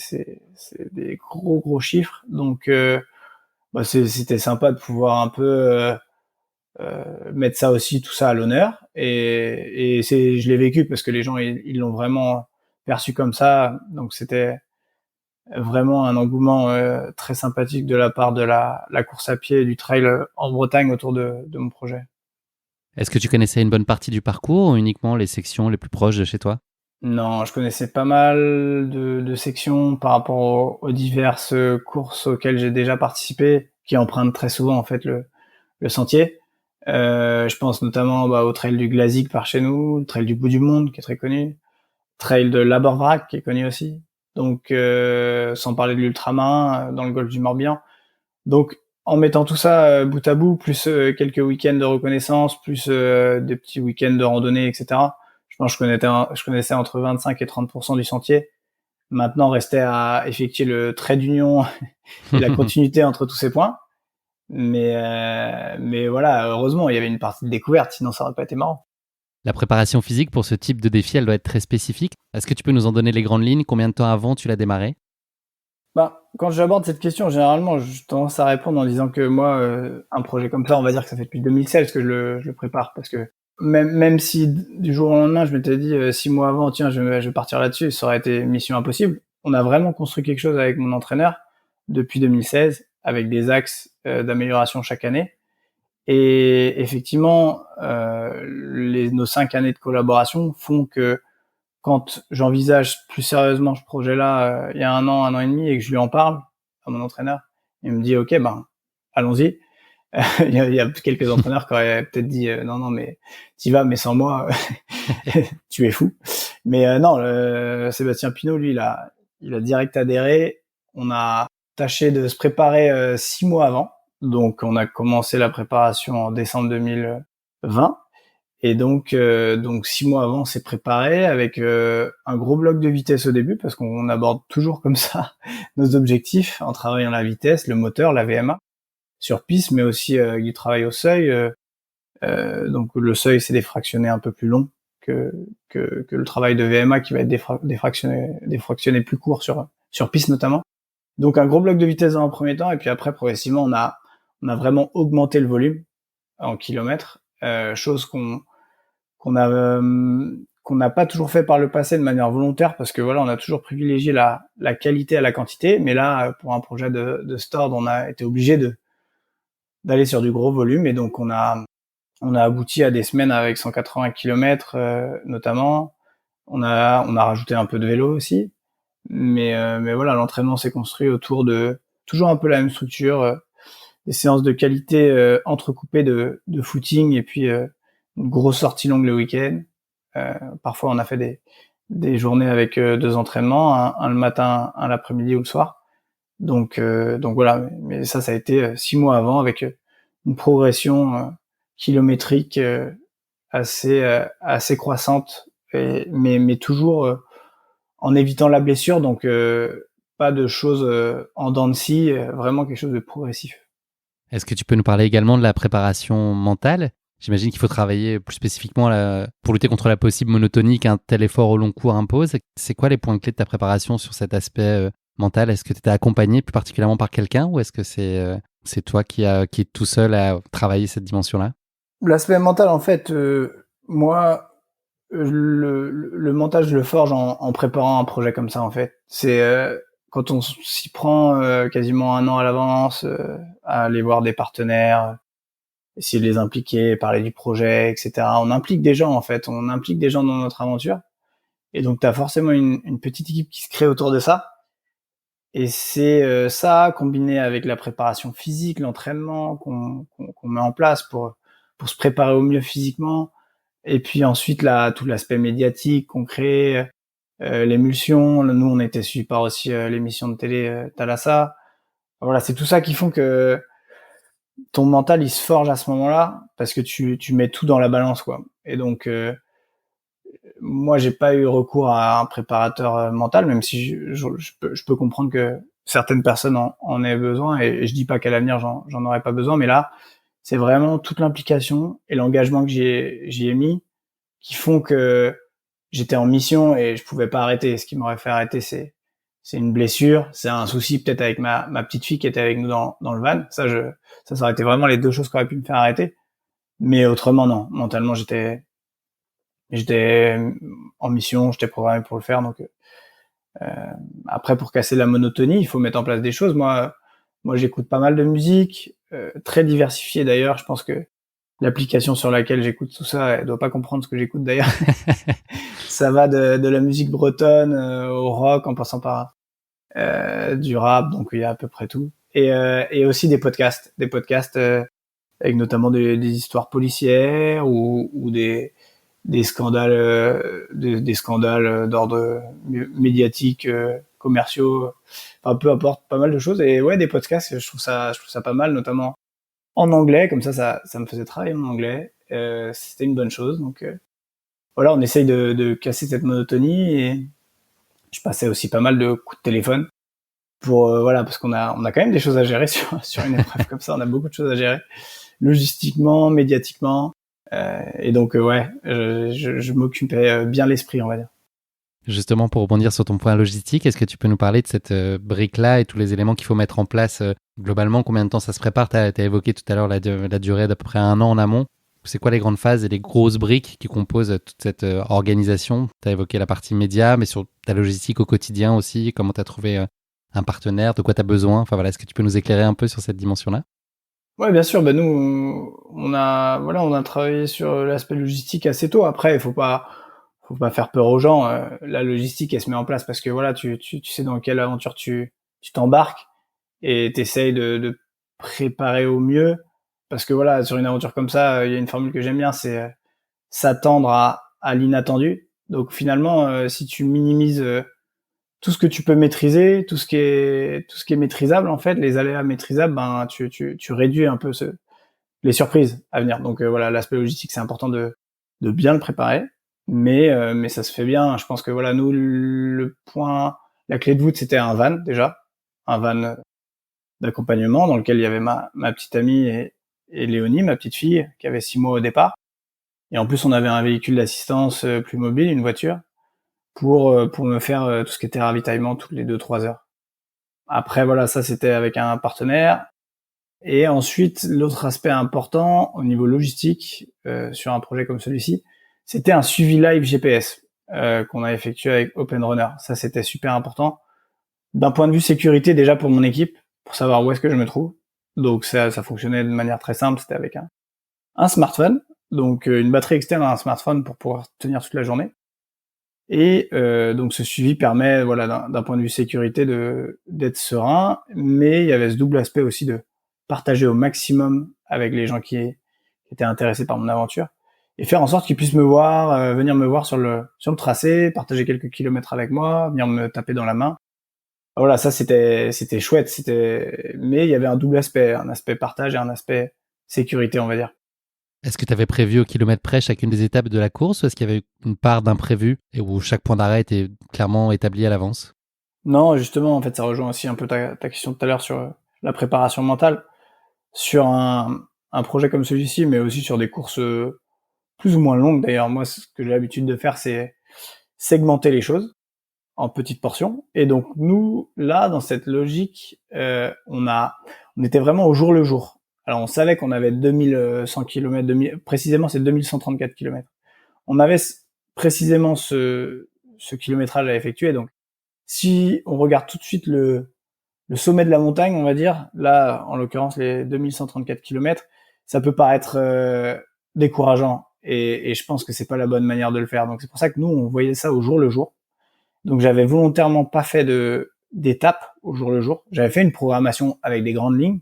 des gros chiffres. Donc c'était sympa de pouvoir un peu mettre ça aussi, tout ça à l'honneur. Et je l'ai vécu parce que les gens ils l'ont vraiment perçu comme ça. Donc c'était vraiment un engouement très sympathique de la part de la course à pied et du trail en Bretagne autour de mon projet. Est-ce que tu connaissais une bonne partie du parcours ou uniquement les sections les plus proches de chez toi? Non, je connaissais pas mal de sections par rapport aux diverses courses auxquelles j'ai déjà participé, qui empruntent très souvent en fait le sentier. Je pense notamment au trail du Glazik par chez nous, le trail du Bout du Monde qui est très connu, trail de Laborvrac qui est connu aussi. Donc sans parler de l'ultramarin dans le golfe du Morbihan. Donc en mettant tout ça bout à bout, plus quelques week-ends de reconnaissance, plus des petits week-ends de randonnée, etc. Je pense que je connaissais entre 25 et 30% du sentier. Maintenant, restait à effectuer le trait d'union et la continuité entre tous ces points. Mais voilà, heureusement, il y avait une partie de découverte, sinon ça aurait pas été marrant. La préparation physique pour ce type de défi, elle doit être très spécifique. Est-ce que tu peux nous en donner les grandes lignes? Combien de temps avant tu l'as démarré? Quand j'aborde cette question, généralement, j'ai tendance à répondre en disant que moi, un projet comme ça, on va dire que ça fait depuis 2016 que je le prépare, parce que même si du jour au lendemain, je m'étais dit 6 mois avant, tiens, je vais partir là-dessus, ça aurait été mission impossible. On a vraiment construit quelque chose avec mon entraîneur depuis 2016, avec des axes d'amélioration chaque année. Et effectivement, nos 5 années de collaboration font que quand j'envisage plus sérieusement ce projet-là, il y a un an et demi, et que je lui en parle à mon entraîneur, il me dit OK, allons-y. Il y a quelques entraîneurs qui auraient peut-être dit non, mais t'y vas, mais sans moi, tu es fou. Mais non, Sébastien Pinault, lui, il a direct adhéré. On a tâché de se préparer 6 mois avant. Donc, on a commencé la préparation en décembre 2020. Et donc 6 mois avant, on s'est préparé avec un gros bloc de vitesse au début, parce qu'on aborde toujours comme ça nos objectifs en travaillant la vitesse, le moteur, la VMA sur piste, mais aussi du travail au seuil. Donc le seuil, c'est des fractionnés un peu plus longs que le travail de VMA qui va être des fractionnés plus courts sur piste notamment. Donc un gros bloc de vitesse dans un premier temps, et puis après progressivement on a vraiment augmenté le volume en kilomètres, chose qu'on n'a pas toujours fait par le passé de manière volontaire, parce que voilà, on a toujours privilégié la qualité à la quantité, mais là pour un projet de Stord, on a été obligé d'aller sur du gros volume, et donc on a abouti à des semaines avec 180 km notamment. On a rajouté un peu de vélo aussi, mais voilà, l'entraînement s'est construit autour de toujours un peu la même structure, des séances de qualité entrecoupées de footing, et puis une grosse sortie longue le week-end. Parfois on a fait des journées avec 2 entraînements, un le matin, un l'après-midi ou le soir. Donc voilà, mais ça a été 6 mois avant, avec une progression kilométrique assez croissante, mais toujours en évitant la blessure, donc pas de choses en dents de scie, vraiment quelque chose de progressif. Est-ce que tu peux nous parler également de la préparation mentale? J'imagine qu'il faut travailler plus spécifiquement pour lutter contre la possible monotonie qu'un tel effort au long cours impose. C'est quoi les points clés de ta préparation sur cet aspect mental? Est-ce que tu étais accompagné plus particulièrement par quelqu'un, ou est-ce que c'est toi qui est tout seul à travailler cette dimension-là? L'aspect mental, en fait, moi, le mental, je le forge en préparant un projet comme ça, en fait. C'est quand on s'y prend quasiment un an à l'avance, à aller voir des partenaires, essayer de les impliquer, parler du projet, etc. On implique des gens, en fait. On implique des gens dans notre aventure. Et donc, tu as forcément une petite équipe qui se crée autour de ça. Et c'est ça, combiné avec la préparation physique, l'entraînement qu'on met en place pour se préparer au mieux physiquement. Et puis ensuite, tout l'aspect médiatique qu'on crée, l'émulsion. Nous, on a été suivis par aussi l'émission de télé Thalassa. Voilà, c'est tout ça qui font que ton mental, il se forge à ce moment-là, parce que tu mets tout dans la balance, quoi. Et donc, moi, j'ai pas eu recours à un préparateur mental, même si je peux comprendre que certaines personnes en aient besoin, et je dis pas qu'à l'avenir j'en aurais pas besoin, mais là, c'est vraiment toute l'implication et l'engagement que j'y ai mis qui font que j'étais en mission et je pouvais pas arrêter. Ce qui m'aurait fait arrêter, c'est une blessure, c'est un souci peut-être avec ma petite fille qui était avec nous dans le van. Ça aurait été vraiment les 2 choses qui auraient pu me faire arrêter. Mais autrement, non. Mentalement, j'étais en mission, j'étais programmé pour le faire. Donc après, pour casser la monotonie, il faut mettre en place des choses. Moi, j'écoute pas mal de musique, très diversifiée d'ailleurs. Je pense que l'application sur laquelle j'écoute tout ça, elle doit pas comprendre ce que j'écoute d'ailleurs. Ça va de la musique bretonne au rock, en passant par du rap, donc il y a à peu près tout. Et aussi des podcasts avec notamment des histoires policières ou des scandales d'ordre médiatique, commerciaux, enfin peu importe, pas mal de choses. Et ouais, des podcasts, je trouve ça pas mal, notamment en anglais, comme ça me faisait travailler mon anglais. C'était une bonne chose. Donc voilà, on essaye de casser cette monotonie, et je passais aussi pas mal de coups de téléphone pour voilà, parce qu'on a quand même des choses à gérer sur une épreuve comme ça. On a beaucoup de choses à gérer, logistiquement, médiatiquement. Et donc ouais, je m'occupais bien l'esprit, on va dire. Justement, pour rebondir sur ton point logistique, est-ce que tu peux nous parler de cette brique-là et tous les éléments qu'il faut mettre en place globalement? Combien de temps ça se prépare? Tu as évoqué tout à l'heure la durée d'à peu près 1 an en amont. C'est quoi les grandes phases et les grosses briques qui composent toute cette organisation? Tu as évoqué la partie média, mais sur ta logistique au quotidien aussi, comment tu as trouvé un partenaire, de quoi tu as besoin? Enfin voilà, est-ce que tu peux nous éclairer un peu sur cette dimension-là? Ouais, bien sûr. Nous, on a travaillé sur l'aspect logistique assez tôt. Après, faut pas faire peur aux gens. La logistique, elle se met en place parce que voilà, tu sais dans quelle aventure tu t'embarques et t'essayes de préparer au mieux. Parce que voilà, sur une aventure comme ça, il y a une formule que j'aime bien, c'est s'attendre à l'inattendu. Donc finalement, si tu minimises tout ce que tu peux maîtriser, tout ce qui est maîtrisable en fait, les aléas maîtrisables, ben tu réduis un peu les surprises à venir. Donc voilà, l'aspect logistique c'est important de bien le préparer, mais ça se fait bien. Je pense que voilà, nous la clé de voûte c'était un van déjà, un van d'accompagnement dans lequel il y avait ma petite amie et Léonie, ma petite fille qui avait 6 mois au départ. Et en plus on avait un véhicule d'assistance plus mobile, une voiture pour me faire tout ce qui était ravitaillement toutes les 2-3 heures. Après voilà, ça c'était avec un partenaire. Et ensuite, l'autre aspect important au niveau logistique sur un projet comme celui-ci, c'était un suivi live GPS qu'on a effectué avec OpenRunner. Ça c'était super important. D'un point de vue sécurité déjà pour mon équipe, pour savoir où est-ce que je me trouve. Donc ça fonctionnait de manière très simple, c'était avec un smartphone, donc une batterie externe à un smartphone pour pouvoir tenir toute la journée. Et donc ce suivi permet, voilà, d'un point de vue sécurité, d'être serein, mais il y avait ce double aspect aussi de partager au maximum avec les gens qui étaient intéressés par mon aventure et faire en sorte qu'ils puissent me voir, venir me voir sur le tracé, partager quelques kilomètres avec moi, venir me taper dans la main. Voilà, ça c'était chouette, mais il y avait un double aspect, un aspect partage et un aspect sécurité, on va dire. Est-ce que tu avais prévu au kilomètre près chacune des étapes de la course ou est-ce qu'il y avait une part d'imprévu et où chaque point d'arrêt était clairement établi à l'avance? Non, justement, en fait, ça rejoint aussi un peu ta question de tout à l'heure sur la préparation mentale. Sur un projet comme celui-ci, mais aussi sur des courses plus ou moins longues. D'ailleurs, moi, ce que j'ai l'habitude de faire, c'est segmenter les choses en petites portions. Et donc, nous, là, dans cette logique, on était vraiment au jour le jour. Alors, on savait qu'on avait 2100 km, précisément, c'est 2134 km. On avait précisément ce kilométrage à effectuer. Donc, si on regarde tout de suite le sommet de la montagne, on va dire, là, en l'occurrence, les 2134 km, ça peut paraître décourageant. Et je pense que c'est pas la bonne manière de le faire. Donc c'est pour ça que nous, on voyait ça au jour le jour. Donc j'avais volontairement pas fait d'étapes au jour le jour. J'avais fait une programmation avec des grandes lignes,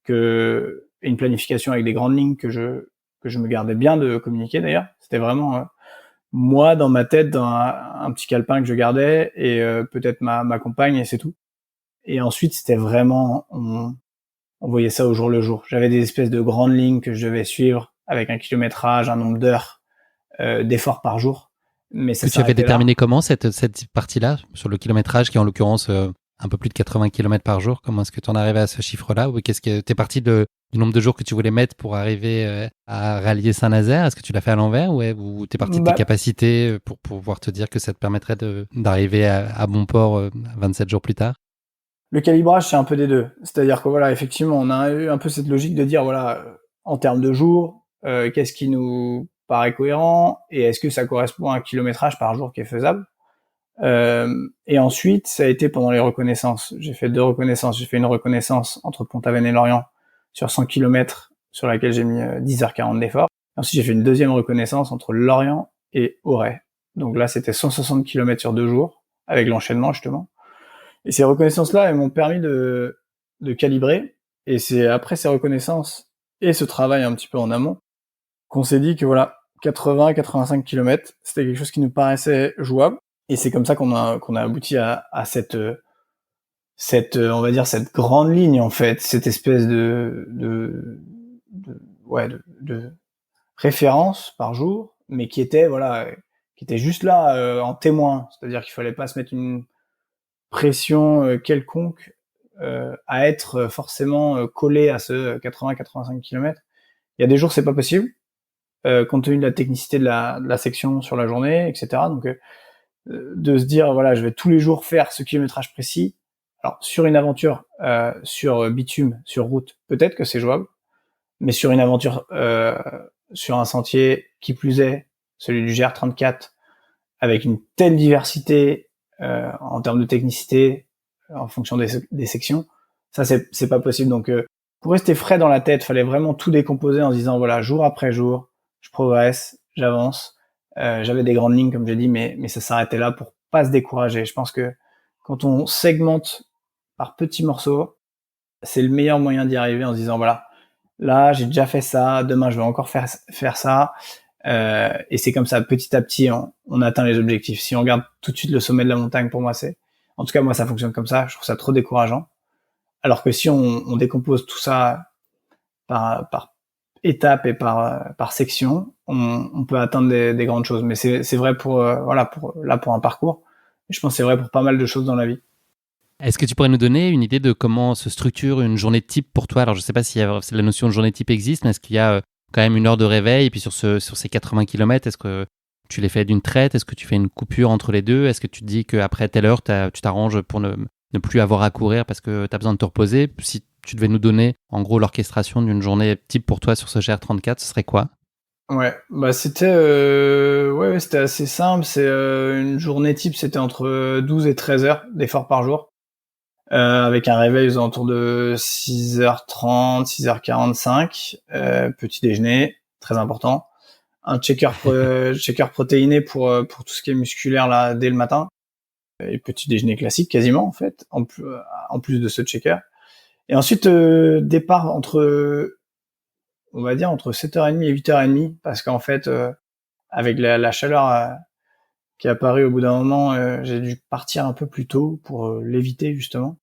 et une planification avec des grandes lignes que je me gardais bien de communiquer d'ailleurs. C'était vraiment moi dans ma tête, dans un petit calepin que je gardais, et peut-être ma compagne, et c'est tout. Et ensuite, c'était vraiment, on voyait ça au jour le jour. J'avais des espèces de grandes lignes que je devais suivre avec un kilométrage, un nombre d'heures d'efforts par jour. Mais ça Que tu avais s'arrêtait là. déterminé comment cette partie-là, sur le kilométrage qui est en l'occurrence un peu plus de 80 km par jour? Comment est-ce que tu en arrivais à ce chiffre-là? Ou qu'est-ce que t'es parti du nombre de jours que tu voulais mettre pour arriver à rallier Saint-Nazaire? Est-ce que tu l'as fait à l'envers ou t'es parti de tes Bah, capacités pour pouvoir te dire que ça te permettrait d'arriver à bon port 27 jours plus tard? le calibrage, c'est un peu des deux. C'est-à-dire que voilà, effectivement, on a eu un peu cette logique de dire, voilà, en termes de jours, qu'est-ce qui nous paraît cohérent et est-ce que ça correspond à un kilométrage par jour qui est faisable. Et ensuite, ça a été pendant les reconnaissances. J'ai fait 2 reconnaissances. J'ai fait une reconnaissance entre Pont-Aven et Lorient sur 100 km, sur laquelle j'ai mis 10h40 d'effort. Ensuite, j'ai fait une deuxième reconnaissance entre Lorient et Auray. Donc là, c'était 160 km sur 2 jours, avec l'enchaînement, justement. Et ces reconnaissances-là, elles m'ont permis de calibrer. Et c'est après ces reconnaissances et ce travail un petit peu en amont qu'on s'est dit que voilà, 80-85 km, c'était quelque chose qui nous paraissait jouable. Et c'est comme ça qu'on a abouti à cette on va dire cette grande ligne en fait, cette espèce de référence par jour, mais qui était voilà, qui était juste là en témoin. C'est-à-dire qu'il fallait pas se mettre une pression quelconque à être forcément collé à ce 80-85 km. Il y a des jours c'est pas possible. compte tenu de la technicité de la section sur la journée, etc. Donc, de se dire, voilà, je vais tous les jours faire ce kilométrage précis. Alors, sur une aventure, sur bitume, sur route, peut-être que c'est jouable, mais sur une aventure, sur un sentier, qui plus est, celui du GR34, avec une telle diversité, en termes de technicité, en fonction des sections, ça, c'est pas possible. Donc, pour rester frais dans la tête, fallait vraiment tout décomposer en se disant, voilà, jour après jour, je progresse, j'avance. J'avais des grandes lignes, comme j'ai dit, mais ça s'arrêtait là pour pas se décourager. Je pense que quand on segmente par petits morceaux, c'est le meilleur moyen d'y arriver en se disant, voilà, là, j'ai déjà fait ça, demain, je vais encore faire ça. Et c'est comme ça, petit à petit, on atteint les objectifs. Si on regarde tout de suite le sommet de la montagne, pour moi, en tout cas, moi, ça fonctionne comme ça. Je trouve ça trop décourageant. Alors que si on décompose tout ça par étape et par section, on peut atteindre des grandes choses. Mais c'est vrai pour un parcours. Et je pense que c'est vrai pour pas mal de choses dans la vie. Est-ce que tu pourrais nous donner une idée de comment se structure une journée type pour toi? Alors, je ne sais pas si la notion de journée type existe, mais est-ce qu'il y a quand même une heure de réveil? Et puis sur ces 80 km, est-ce que tu les fais d'une traite? Est-ce que tu fais une coupure entre les deux? Est-ce que tu te dis qu'après telle heure, tu t'arranges pour ne plus avoir à courir parce que tu as besoin de te reposer? Si tu devais nous donner, en gros, l'orchestration d'une journée type pour toi sur ce GR34, ce serait quoi? Ouais, bah c'était c'était assez simple. C'est une journée type, c'était entre 12 et 13 heures d'effort par jour. Avec un réveil aux alentours de 6h30, 6h45, petit déjeuner, très important. Un checker protéiné pour tout ce qui est musculaire là dès le matin. Et petit déjeuner classique quasiment en fait, en plus de ce checker. Et ensuite, départ on va dire entre 7h30 et 8h30, parce qu'en fait, avec la chaleur qui est apparue au bout d'un moment, j'ai dû partir un peu plus tôt pour l'éviter justement.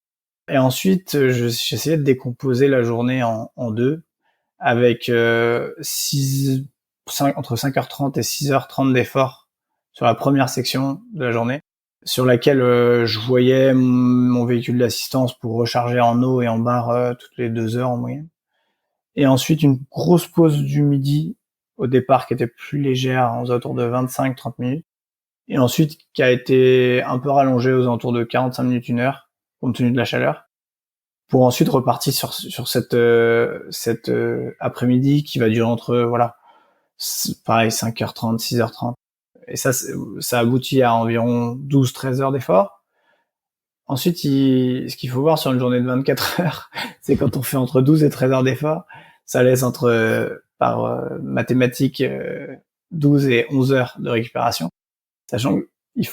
Et ensuite, j'essayais de décomposer la journée en deux, avec entre 5h30 et 6h30 d'effort sur la première section de la journée, sur laquelle je voyais mon véhicule d'assistance pour recharger en eau et en barre toutes les 2 heures en moyenne. Et ensuite, une grosse pause du midi au départ qui était plus légère, aux alentours de 25-30 minutes. Et ensuite, qui a été un peu rallongée aux alentours de 45 minutes, 1 heure, compte tenu de la chaleur, pour ensuite repartir sur cette après-midi qui va durer entre, pareil, 5h30, 6h30. Et ça aboutit à environ 12-13 heures d'effort. Ensuite, ce qu'il faut voir sur une journée de 24 heures, c'est quand on fait entre 12 et 13 heures d'effort, ça laisse par mathématiques, 12 et 11 heures de récupération. Sachant que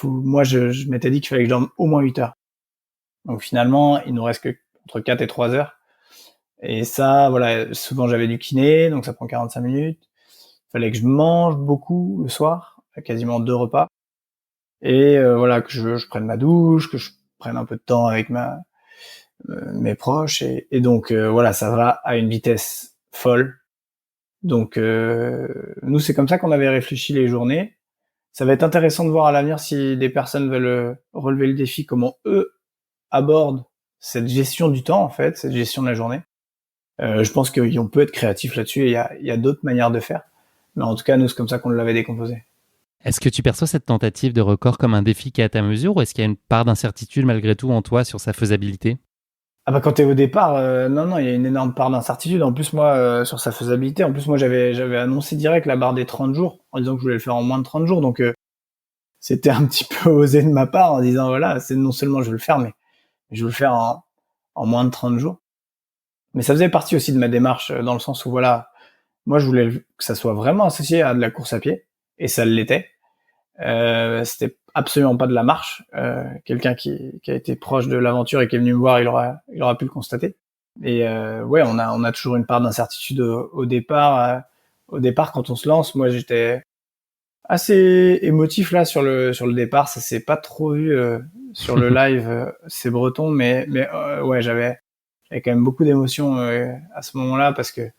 moi, je m'étais dit qu'il fallait que je dorme au moins 8 heures. Donc finalement, il nous reste que entre 4 et 3 heures. Et ça, voilà, souvent j'avais du kiné, donc ça prend 45 minutes. Il fallait que je mange beaucoup le soir, quasiment 2 repas. Et que je prenne ma douche, que je prenne un peu de temps avec mes proches. Et donc, ça va à une vitesse folle. Donc, nous, c'est comme ça qu'on avait réfléchi les journées. Ça va être intéressant de voir à l'avenir si des personnes veulent relever le défi, comment eux abordent cette gestion du temps, en fait, cette gestion de la journée. Je pense qu'on peut être créatif là-dessus et il y a d'autres manières de faire. Mais en tout cas, nous, c'est comme ça qu'on l'avait décomposé. Est-ce que tu perçois cette tentative de record comme un défi qui est à ta mesure, ou est-ce qu'il y a une part d'incertitude malgré tout en toi sur sa faisabilité? Ah bah quand t'es au départ, non, il y a une énorme part d'incertitude. En plus, moi, sur sa faisabilité, moi j'avais annoncé direct la barre des 30 jours en disant que je voulais le faire en moins de 30 jours. Donc c'était un petit peu osé de ma part en disant voilà, c'est non seulement je veux le faire, mais je veux le faire en moins de 30 jours. Mais ça faisait partie aussi de ma démarche, dans le sens où moi je voulais que ça soit vraiment associé à de la course à pied, et ça l'était. C'était absolument pas de la marche. Quelqu'un qui a été proche de l'aventure et qui est venu me voir, il aura pu le constater. Et on a toujours une part d'incertitude au départ. Au départ, quand on se lance, moi j'étais assez émotif là sur le départ. Ça s'est pas trop vu sur le live, c'est breton, mais j'avais quand même beaucoup d'émotions à ce moment-là, parce que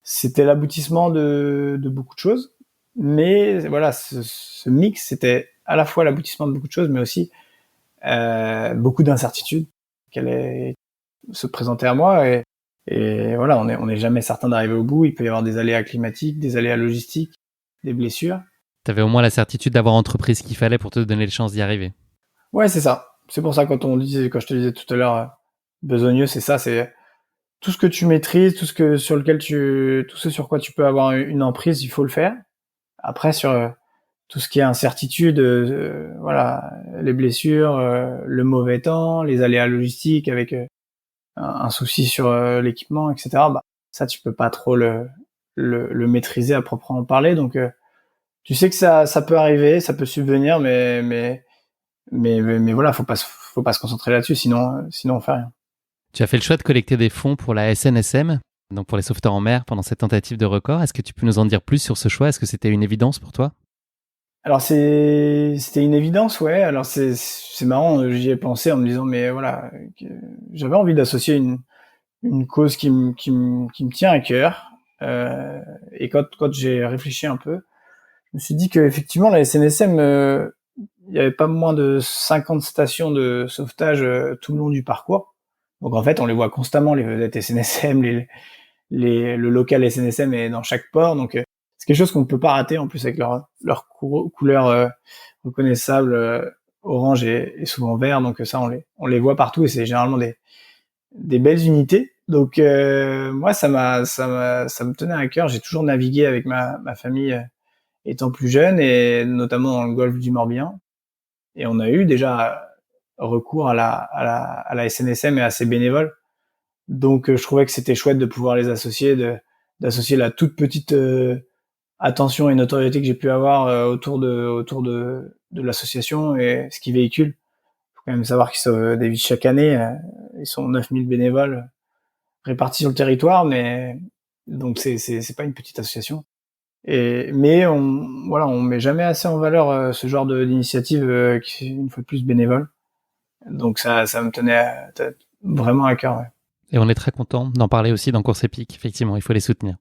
c'était l'aboutissement de beaucoup de choses. Mais voilà, ce mix, c'était à la fois l'aboutissement de beaucoup de choses, mais aussi beaucoup d'incertitudes qui allaient se présenter à moi. Et Et voilà, on est jamais certain d'arriver au bout. Il peut y avoir des aléas climatiques, des aléas logistiques, des blessures. Tu avais au moins la certitude d'avoir entrepris ce qu'il fallait pour te donner les chances d'y arriver. Ouais, c'est ça. C'est pour ça quand je te disais tout à l'heure, besogneux, c'est ça, c'est tout ce que tu maîtrises, tout ce sur quoi tu peux avoir une emprise, il faut le faire. Après, sur tout ce qui est incertitude, voilà, les blessures, le mauvais temps, les aléas logistiques avec un souci sur l'équipement, etc. Bah, ça, tu peux pas trop le maîtriser à proprement parler. Donc, tu sais que ça peut arriver, ça peut subvenir, mais voilà, faut pas se concentrer là-dessus, sinon on fait rien. Tu as fait le choix de collecter des fonds pour la SNSM, donc pour les sauveteurs en mer, pendant cette tentative de record. Est-ce que tu peux nous en dire plus sur ce choix? Est-ce que c'était une évidence pour toi? Alors c'était une évidence, ouais. Alors c'est marrant, j'y ai pensé en me disant mais voilà, j'avais envie d'associer une cause qui me tient à cœur. Et quand j'ai réfléchi un peu, je me suis dit que effectivement la SNSM, il y avait pas moins de 50 stations de sauvetage tout le long du parcours. Donc en fait, on les voit constamment, les vedettes SNSM, le local SNSM est dans chaque port. Donc c'est quelque chose qu'on ne peut pas rater en plus avec leur couleur reconnaissable orange et souvent vert. Donc ça, on les voit partout et c'est généralement des belles unités. Donc moi, ça me tenait à cœur. J'ai toujours navigué avec ma famille étant plus jeune et notamment dans le golfe du Morbihan. Et on a eu déjà recours à la SNSM et à ses bénévoles. Donc je trouvais que c'était chouette de pouvoir les associer, d'associer la toute petite attention et notoriété que j'ai pu avoir autour de l'association et ce qu'ils véhiculent. Faut quand même savoir qu'ils sauvent des vies chaque année. Ils sont 9000 bénévoles répartis sur le territoire, mais donc c'est pas une petite association. Mais on met jamais assez en valeur ce genre d'initiative qui est une fois de plus bénévole. Donc ça me tenait vraiment à cœur. Ouais. Et on est très content d'en parler aussi dans Course Épique. Effectivement, il faut les soutenir.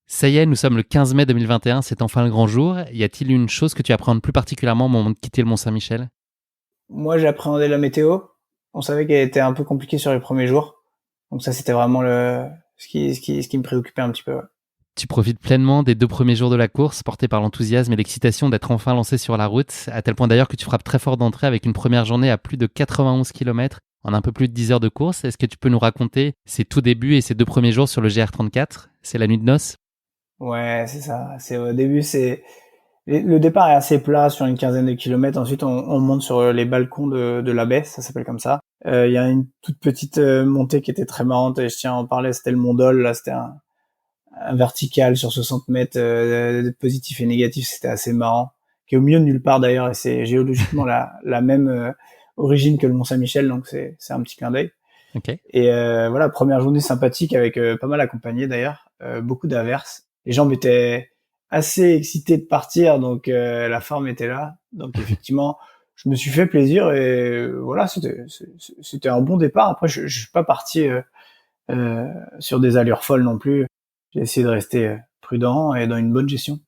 Ça y est, nous sommes le 15 mai 2021, c'est enfin le grand jour. Y a-t-il une chose que tu appréhendes plus particulièrement au moment de quitter le Mont-Saint-Michel? Moi, j'appréhendais la météo. On savait qu'elle était un peu compliquée sur les premiers jours. Donc ça, c'était vraiment ce qui me préoccupait un petit peu. Ouais. Tu profites pleinement des 2 premiers jours de la course, porté par l'enthousiasme et l'excitation d'être enfin lancé sur la route, à tel point d'ailleurs que tu frappes très fort d'entrée avec une première journée à plus de 91 km en un peu plus de 10 heures de course. Est-ce que tu peux nous raconter ces tout débuts et ces 2 premiers jours sur le GR34? C'est la nuit de noces? Ouais, c'est ça. Au début, le départ est assez plat sur une quinzaine de kilomètres. Ensuite, on monte sur les balcons de la baie, ça s'appelle comme ça. Il y a une toute petite montée qui était très marrante et je tiens à en parler. C'était le Mont Dol. Là, c'était un vertical sur 60 mètres, positif et négatif. C'était assez marrant. Qui est au milieu de nulle part d'ailleurs et c'est géologiquement la même origine que le Mont Saint-Michel. Donc c'est un petit clin d'œil. Okay. Et voilà, première journée sympathique avec pas mal accompagné d'ailleurs, beaucoup d'averses. Les jambes étaient assez excitées de partir, donc la forme était là. Donc effectivement, je me suis fait plaisir et voilà, c'était un bon départ. Après, je suis pas parti sur des allures folles non plus. J'ai essayé de rester prudent et dans une bonne gestion.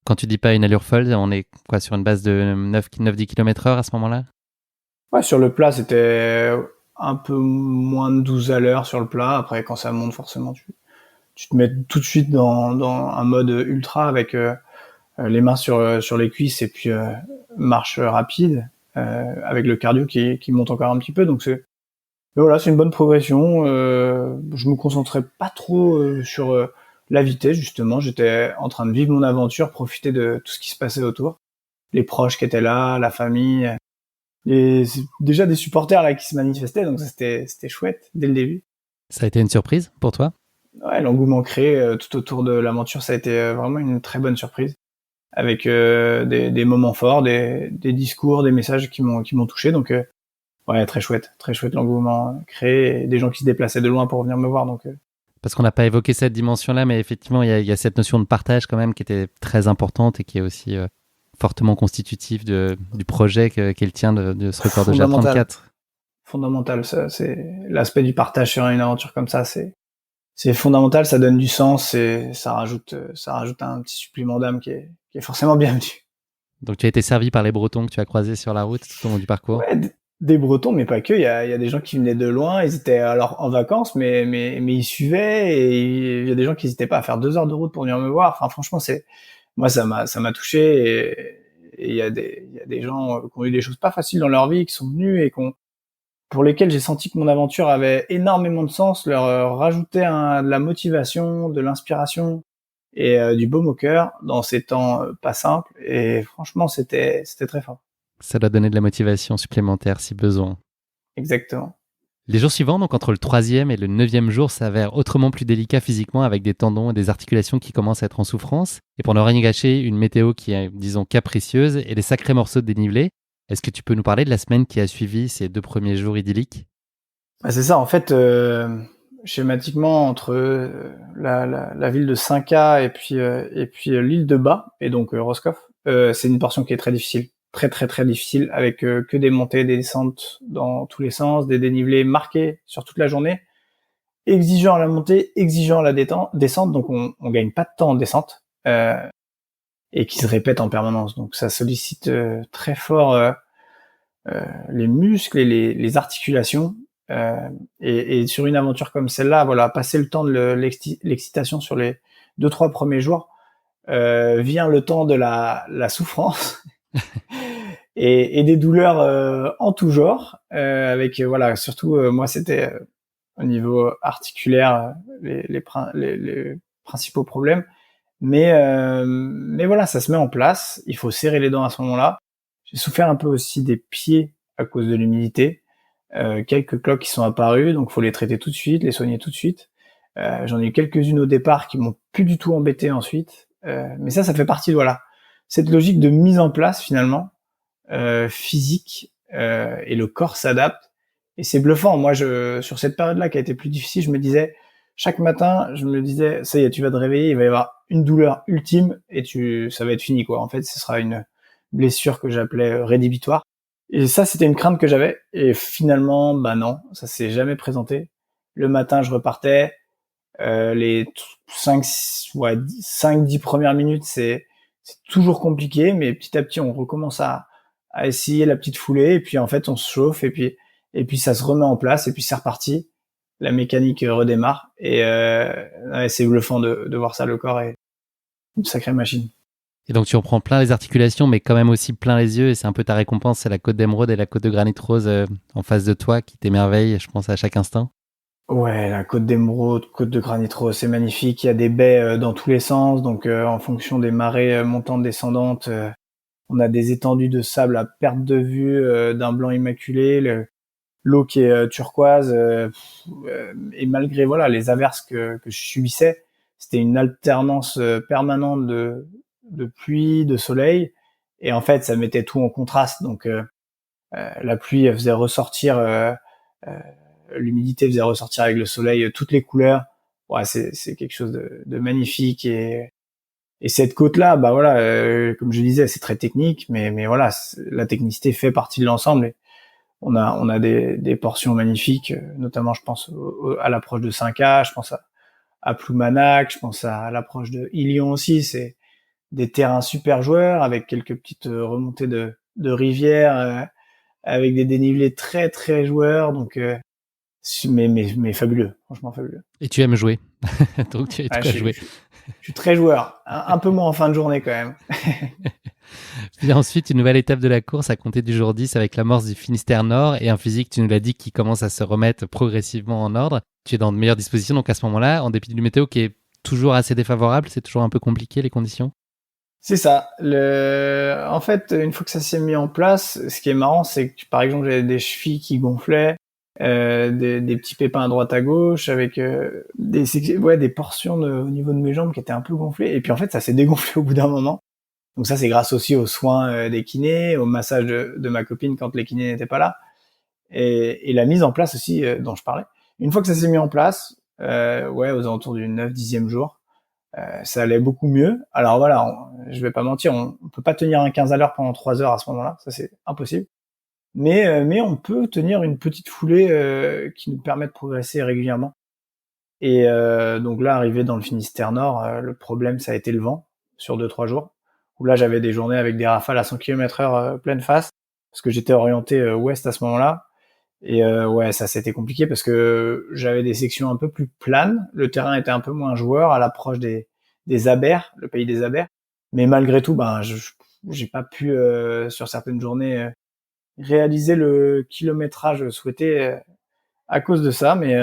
Quand tu dis pas une allure folle, on est quoi sur une base de 9-10 km/h à ce moment-là? Ouais, sur le plat, c'était un peu moins de 12 à l'heure sur le plat. Après, quand ça monte, forcément, tu te mets tout de suite dans un mode ultra avec les mains sur les cuisses et puis marche rapide avec le cardio qui monte encore un petit peu. Donc mais voilà, c'est une bonne progression. Je me concentrais pas trop sur la vitesse justement. J'étais en train de vivre mon aventure, profiter de tout ce qui se passait autour, les proches qui étaient là, la famille. Et déjà des supporters là qui se manifestaient, donc c'était chouette dès le début. Ça a été une surprise pour toi? Ouais, l'engouement créé tout autour de l'aventure, ça a été vraiment une très bonne surprise, avec des moments forts, des discours, des messages qui m'ont touché. Donc ouais, très chouette l'engouement créé, et des gens qui se déplaçaient de loin pour venir me voir. Donc parce qu'on n'a pas évoqué cette dimension-là, mais effectivement, il y a cette notion de partage quand même qui était très importante et qui est aussi fortement constitutif du projet qu'est le tien de ce record de GR34. Fondamental, ça, c'est l'aspect du partage sur une aventure comme ça, c'est fondamental, ça donne du sens et ça rajoute un petit supplément d'âme qui est forcément bienvenu. Donc tu as été servi par les Bretons que tu as croisés sur la route tout au long du parcours? Ouais, des Bretons, mais pas que. Il y a des gens qui venaient de loin. Ils étaient alors en vacances, mais ils suivaient. Et il y a des gens qui n'hésitaient pas à faire 2 heures de route pour venir me voir. Enfin, franchement, moi, ça m'a touché. Et il y a des gens qui ont eu des choses pas faciles dans leur vie, qui sont venus et pour lesquels j'ai senti que mon aventure avait énormément de sens, leur rajouter de la motivation, de l'inspiration et du baume au cœur dans ces temps pas simples. Et franchement, c'était très fort. Ça doit donner de la motivation supplémentaire si besoin. Exactement. Les jours suivants, donc entre le 3e et le 9e jour, s'avèrent autrement plus délicats physiquement avec des tendons et des articulations qui commencent à être en souffrance. Et pour ne rien gâcher, une météo qui est, disons, capricieuse et des sacrés morceaux de dénivelé. Est-ce que tu peux nous parler de la semaine qui a suivi ces 2 premiers jours idylliques ? Bah, c'est ça, en fait, schématiquement, entre la ville de Cinca et puis l'île de Bas, et donc Roscoff, c'est une portion qui est très difficile. Très très très difficile, avec que des montées, des descentes dans tous les sens, des dénivelés marqués sur toute la journée, exigeant à la montée, exigeant à la descente, donc on gagne pas de temps en descente, et qui se répète en permanence. Donc ça sollicite très fort les muscles et les articulations. Et sur une aventure comme celle-là, voilà, passer le temps de l'excitation sur les 2-3 premiers jours, vient le temps de la souffrance et des douleurs en tout genre, avec voilà, surtout moi c'était au niveau articulaire les principaux problèmes, mais voilà, ça se met en place, il faut serrer les dents à ce moment-là. J'ai souffert un peu aussi des pieds à cause de l'humidité, quelques cloques qui sont apparues, donc faut les traiter tout de suite, les soigner tout de suite. J'en ai eu quelques-unes au départ qui m'ont plus du tout embêté ensuite, mais ça fait partie de voilà, cette logique de mise en place finalement, physique, et le corps s'adapte. Et c'est bluffant. Moi, sur cette période-là qui a été plus difficile, je me disais, chaque matin, je me disais, ça y est, tu vas te réveiller, il va y avoir une douleur ultime et ça va être fini, quoi. En fait, ce sera une blessure que j'appelais rédhibitoire. Et ça, c'était une crainte que j'avais. Et finalement, bah non, ça s'est jamais présenté. Le matin, je repartais. Les 5-10 premières minutes, c'est toujours compliqué, mais petit à petit, on recommence à essayer la petite foulée, et puis en fait, on se chauffe, et puis ça se remet en place, et puis c'est reparti. La mécanique redémarre, et ouais, c'est bluffant de voir ça. Le corps est une sacrée machine. Et donc tu en prends plein les articulations, mais quand même aussi plein les yeux, et c'est un peu ta récompense, c'est la côte d'émeraude et la côte de granit rose en face de toi qui t'émerveillent, je pense, à chaque instant. Ouais, la côte d'émeraude, côte de granit rose, c'est magnifique. Il y a des baies dans tous les sens, donc en fonction des marées montantes, descendantes, on a des étendues de sable à perte de vue, d'un blanc immaculé, l'eau qui est turquoise, et malgré voilà les averses que je subissais, c'était une alternance permanente de pluie, de soleil, et en fait ça mettait tout en contraste. Donc la pluie elle faisait ressortir, l'humidité faisait ressortir avec le soleil toutes les couleurs. Ouais, c'est quelque chose de magnifique. Et cette côte-là, bah voilà, comme je disais, c'est très technique, mais voilà, la technicité fait partie de l'ensemble. Et on a des portions magnifiques, notamment je pense à l'approche de Cinca, je pense à Ploumanac, je pense à l'approche de Ilion aussi. C'est des terrains super joueurs avec quelques petites remontées de rivières, avec des dénivelés très très joueurs. Donc mais fabuleux, franchement fabuleux. Et tu aimes jouer, donc tu as de quoi jouer. Je suis très joueur, un peu moins en fin de journée quand même. Puis ensuite, une nouvelle étape de la course à compter du jour 10 avec l'amorce du Finistère Nord et un physique, tu nous l'as dit, qui commence à se remettre progressivement en ordre. Tu es dans de meilleures dispositions, donc à ce moment-là, en dépit du météo qui est toujours assez défavorable, c'est toujours un peu compliqué les conditions. C'est ça. En fait, une fois que ça s'est mis en place, ce qui est marrant, c'est que par exemple, j'avais des chevilles qui gonflaient, des petits pépins à droite à gauche, avec des portions au niveau de mes jambes qui étaient un peu gonflées. Et puis en fait, ça s'est dégonflé au bout d'un moment. Donc ça, c'est grâce aussi aux soins des kinés, au massage de ma copine quand les kinés n'étaient pas là, et la mise en place aussi dont je parlais. Une fois que ça s'est mis en place, aux alentours du 9-10e jour, ça allait beaucoup mieux. Alors voilà, je vais pas mentir, on peut pas tenir un 15 à l'heure pendant 3 heures à ce moment-là, ça c'est impossible. Mais on peut tenir une petite foulée qui nous permet de progresser régulièrement. Et donc là, arrivé dans le Finistère Nord, le problème ça a été le vent sur 2-3 jours, où là j'avais des journées avec des rafales à 100 km/h pleine face. parce que j'étais orienté ouest à ce moment-là. Et ouais, ça c'était compliqué parce que j'avais des sections un peu plus planes. Le terrain était un peu moins joueur à l'approche des abers, le pays des abers. Mais malgré tout, ben j'ai pas pu sur certaines journées réaliser le kilométrage souhaité à cause de ça. Mais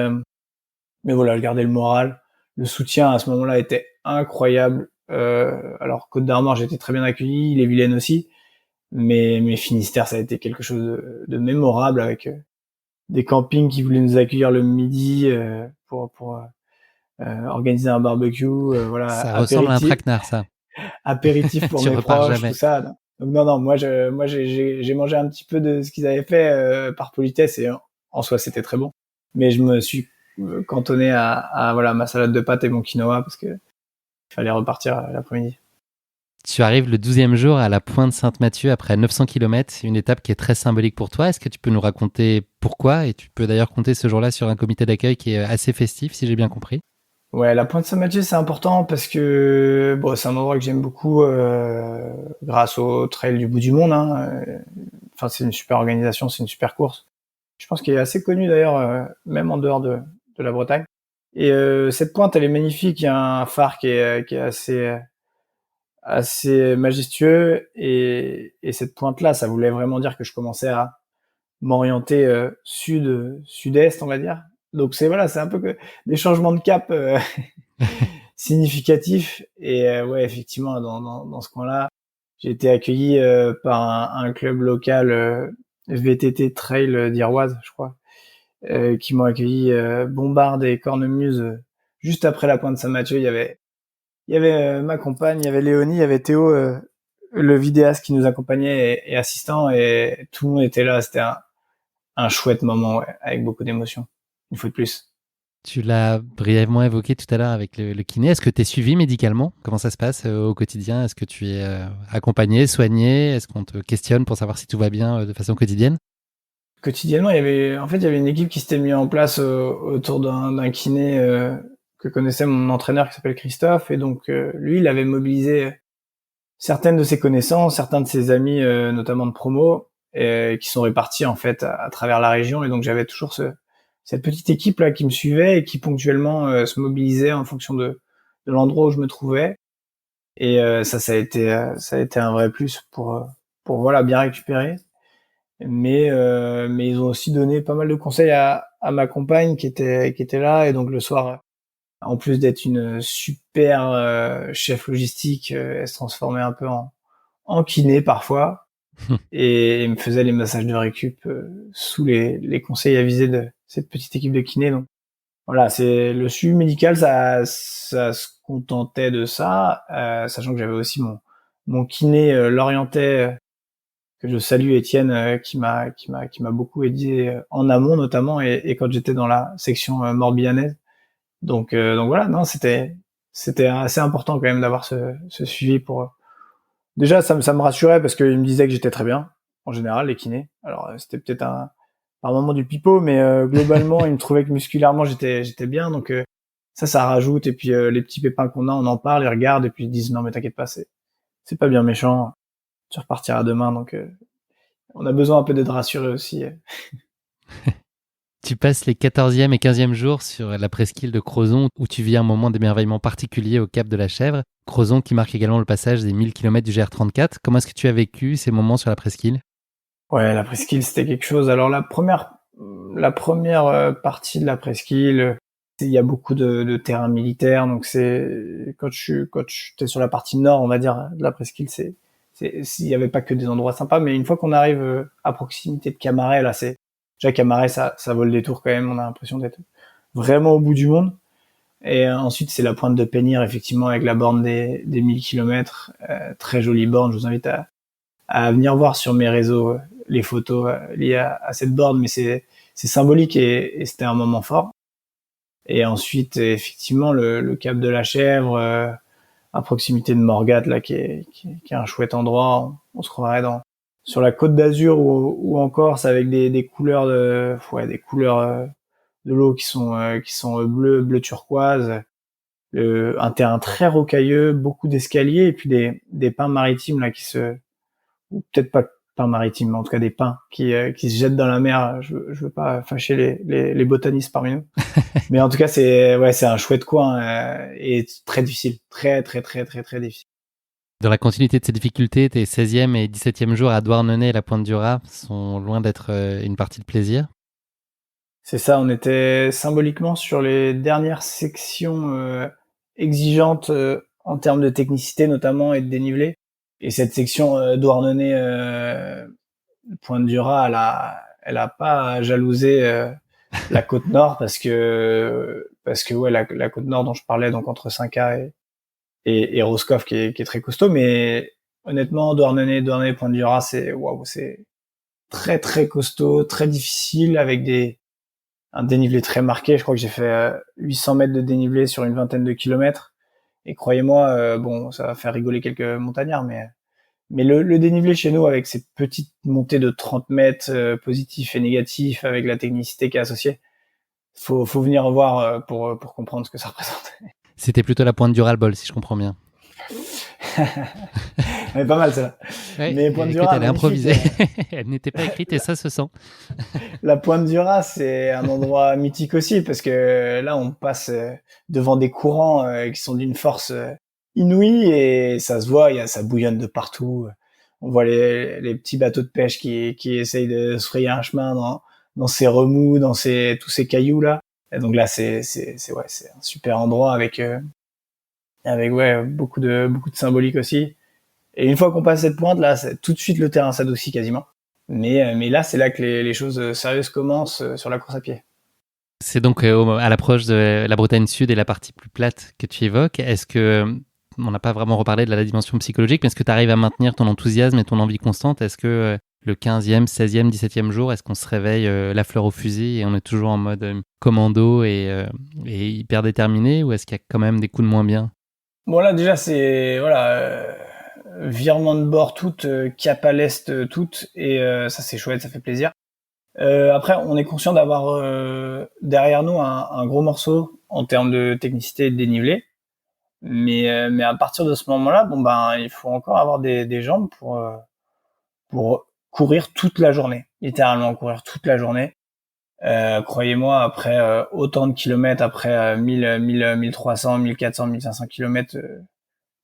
voilà, je gardais le moral. Le soutien à ce moment-là était incroyable. Alors Côte d'Armor, j'étais très bien accueilli, les Vilaines aussi. Mais Finistère, ça a été quelque chose de mémorable avec des campings qui voulaient nous accueillir le midi pour organiser un barbecue, voilà, Ça ressemble à un traquenard, ça. apéritif pour Tu mes repars proches, jamais. tout ça. Donc non, moi j'ai mangé un petit peu de ce qu'ils avaient fait par politesse et en soi c'était très bon. Mais je me suis cantonné à voilà ma salade de pâtes et mon quinoa parce que il fallait repartir l'après-midi. Tu arrives le 12e jour à la Pointe Sainte-Mathieu après 900 km, une étape qui est très symbolique pour toi. Est-ce que tu peux nous raconter pourquoi? Et tu peux d'ailleurs compter ce jour-là sur un comité d'accueil qui est assez festif, si j'ai bien compris. Ouais, la Pointe Saint-Mathieu, c'est important parce que bon, c'est un endroit que j'aime beaucoup grâce au Trail du bout du monde. Hein. Enfin, c'est une super organisation, c'est une super course. Je pense qu'il est assez connu d'ailleurs, même en dehors de la Bretagne. Et cette pointe, elle est magnifique. Il y a un phare qui est assez majestueux. Et cette pointe-là, ça voulait vraiment dire que je commençais à m'orienter sud-est, on va dire. Donc c'est voilà, c'est un peu que des changements de cap significatifs. Et ouais, effectivement, dans ce coin-là, j'ai été accueilli par un club local VTT Trail d'Iroise, je crois, qui m'ont accueilli Bombarde et Cornemuse juste après la Pointe Saint-Mathieu. Il y avait ma compagne, il y avait Léonie, il y avait Théo, le vidéaste qui nous accompagnait et assistant, et tout le monde était là. C'était un chouette moment, ouais, avec beaucoup d'émotions. Une fois de plus. Tu l'as brièvement évoqué tout à l'heure avec le kiné. Est-ce que tu es suivi médicalement? Comment ça se passe au quotidien? Est-ce que tu es accompagné, soigné? Est-ce qu'on te questionne pour savoir si tout va bien de façon quotidienne? Quotidiennement, il y avait une équipe qui s'était mise en place autour d'un kiné que connaissait mon entraîneur qui s'appelle Christophe, et donc lui, il avait mobilisé certaines de ses connaissances, certains de ses amis, notamment de promo, qui sont répartis en fait à travers la région, et donc j'avais toujours cette petite équipe là qui me suivait et qui ponctuellement se mobilisait en fonction de l'endroit où je me trouvais. Et ça a été un vrai plus pour voilà bien récupérer. Mais ils ont aussi donné pas mal de conseils à ma compagne qui était là, et donc le soir, en plus d'être une super chef logistique, elle se transformait un peu en kiné parfois, et me faisait les massages de récup sous les conseils avisés de cette petite équipe de kiné. Donc voilà, c'est le suivi médical, ça se contentait de ça, sachant que j'avais aussi mon kiné Lorientais, que je salue, Étienne, qui m'a beaucoup aidé en amont notamment, et quand j'étais dans la section morbihannaise. Donc voilà, non, c'était assez important quand même d'avoir ce suivi pour déjà ça me rassurait parce qu'il me disait que j'étais très bien en général, les kinés. Alors c'était peut-être par moment du pipeau, mais globalement il me trouvait que musculairement j'étais bien, donc ça rajoute. Et puis les petits pépins qu'on a, on en parle, ils regardent et puis ils disent non mais t'inquiète pas, c'est pas bien méchant, tu repartiras demain. Donc on a besoin un peu d'être rassuré aussi. Tu passes les 14e et 15e jours sur la presqu'île de Crozon où tu vis un moment d'émerveillement particulier au Cap de la Chèvre. Crozon qui marque également le passage des 1000 km du GR34. Comment est-ce que tu as vécu ces moments sur la presqu'île? Ouais, la presqu'île, c'était quelque chose. Alors la première partie de la presqu'île, il y a beaucoup de terrains militaires, donc c'est quand tu t'es sur la partie nord, on va dire, de la presqu'île, il y avait pas que des endroits sympas, mais une fois qu'on arrive à proximité de Camaret, là, déjà Camaret, ça vole des tours quand même. On a l'impression d'être vraiment au bout du monde. Et ensuite, c'est la pointe de Pénir, effectivement, avec la borne des 1000 km, très jolie borne. Je vous invite à venir voir sur mes réseaux les photos liées à cette borne, mais c'est symbolique, et c'était un moment fort. Et ensuite, effectivement, le Cap de la Chèvre, à proximité de Morgat, là, qui est un chouette endroit. On se croirait sur la Côte d'Azur ou en Corse, avec des couleurs des couleurs de l'eau qui sont bleu turquoise, un terrain très rocailleux, beaucoup d'escaliers, et puis des pins maritimes là ou peut-être pas pins maritimes, en tout cas des pins qui se jettent dans la mer. Je veux pas fâcher les botanistes parmi nous. Mais en tout cas, c'est un chouette coin et très difficile. Très, très, très, très, très difficile. Dans la continuité de ces difficultés, tes 16e et 17e jours à Douarnenez et la Pointe du Raz sont loin d'être une partie de plaisir. C'est ça, on était symboliquement sur les dernières sections exigeantes en termes de technicité notamment et de dénivelé. Et cette section Douarnenez Pointe du Raz, elle a pas jalousé la côte nord parce que ouais, la côte nord dont je parlais, donc entre 5K et Roscoff qui est très costaud, mais honnêtement Douarnenez Pointe du Raz, c'est très très costaud, très difficile avec un dénivelé très marqué. Je crois que j'ai fait 800 mètres de dénivelé sur une vingtaine de kilomètres. Et croyez-moi, bon, ça va faire rigoler quelques montagnards, mais le dénivelé chez nous, avec ces petites montées de 30 mètres positifs et négatifs, avec la technicité qui est associée, faut venir voir pour comprendre ce que ça représente. C'était plutôt la Pointe du Raz-le-Bol, si je comprends bien. Mais pas mal ça. Ouais, mais Pointe du Raz, elle est improvisée. Elle n'était pas écrite et ça se sent. La Pointe du Raz, c'est un endroit mythique aussi parce que là, on passe devant des courants qui sont d'une force inouïe et ça se voit, ça bouillonne de partout. On voit les petits bateaux de pêche qui essayent de se frayer un chemin dans ces remous, dans tous ces cailloux là. Et donc là, c'est un super endroit avec beaucoup de symbolique aussi. Et une fois qu'on passe cette pointe là, tout de suite le terrain s'adoucit quasiment. Mais là, c'est là que les choses sérieuses commencent sur la course à pied. C'est donc à l'approche de la Bretagne Sud et la partie plus plate que tu évoques. Est-ce que, on n'a pas vraiment reparlé de la dimension psychologique, mais est-ce que tu arrives à maintenir ton enthousiasme et ton envie constante? Est-ce que le 15e, 16e, 17e jour, est-ce qu'on se réveille la fleur au fusil et on est toujours en mode commando et hyper déterminé, ou est-ce qu'il y a quand même des coups de moins bien? Bon là déjà c'est virement de bord toute, cap à l'est toute, et ça c'est chouette, ça fait plaisir. Après on est conscient d'avoir derrière nous un gros morceau en termes de technicité et de dénivelé, mais à partir de ce moment-là, bon ben il faut encore avoir des jambes pour courir toute la journée, littéralement courir toute la journée. Croyez-moi, après autant de kilomètres, après 1000, 1300, 1400, 1500 kilomètres,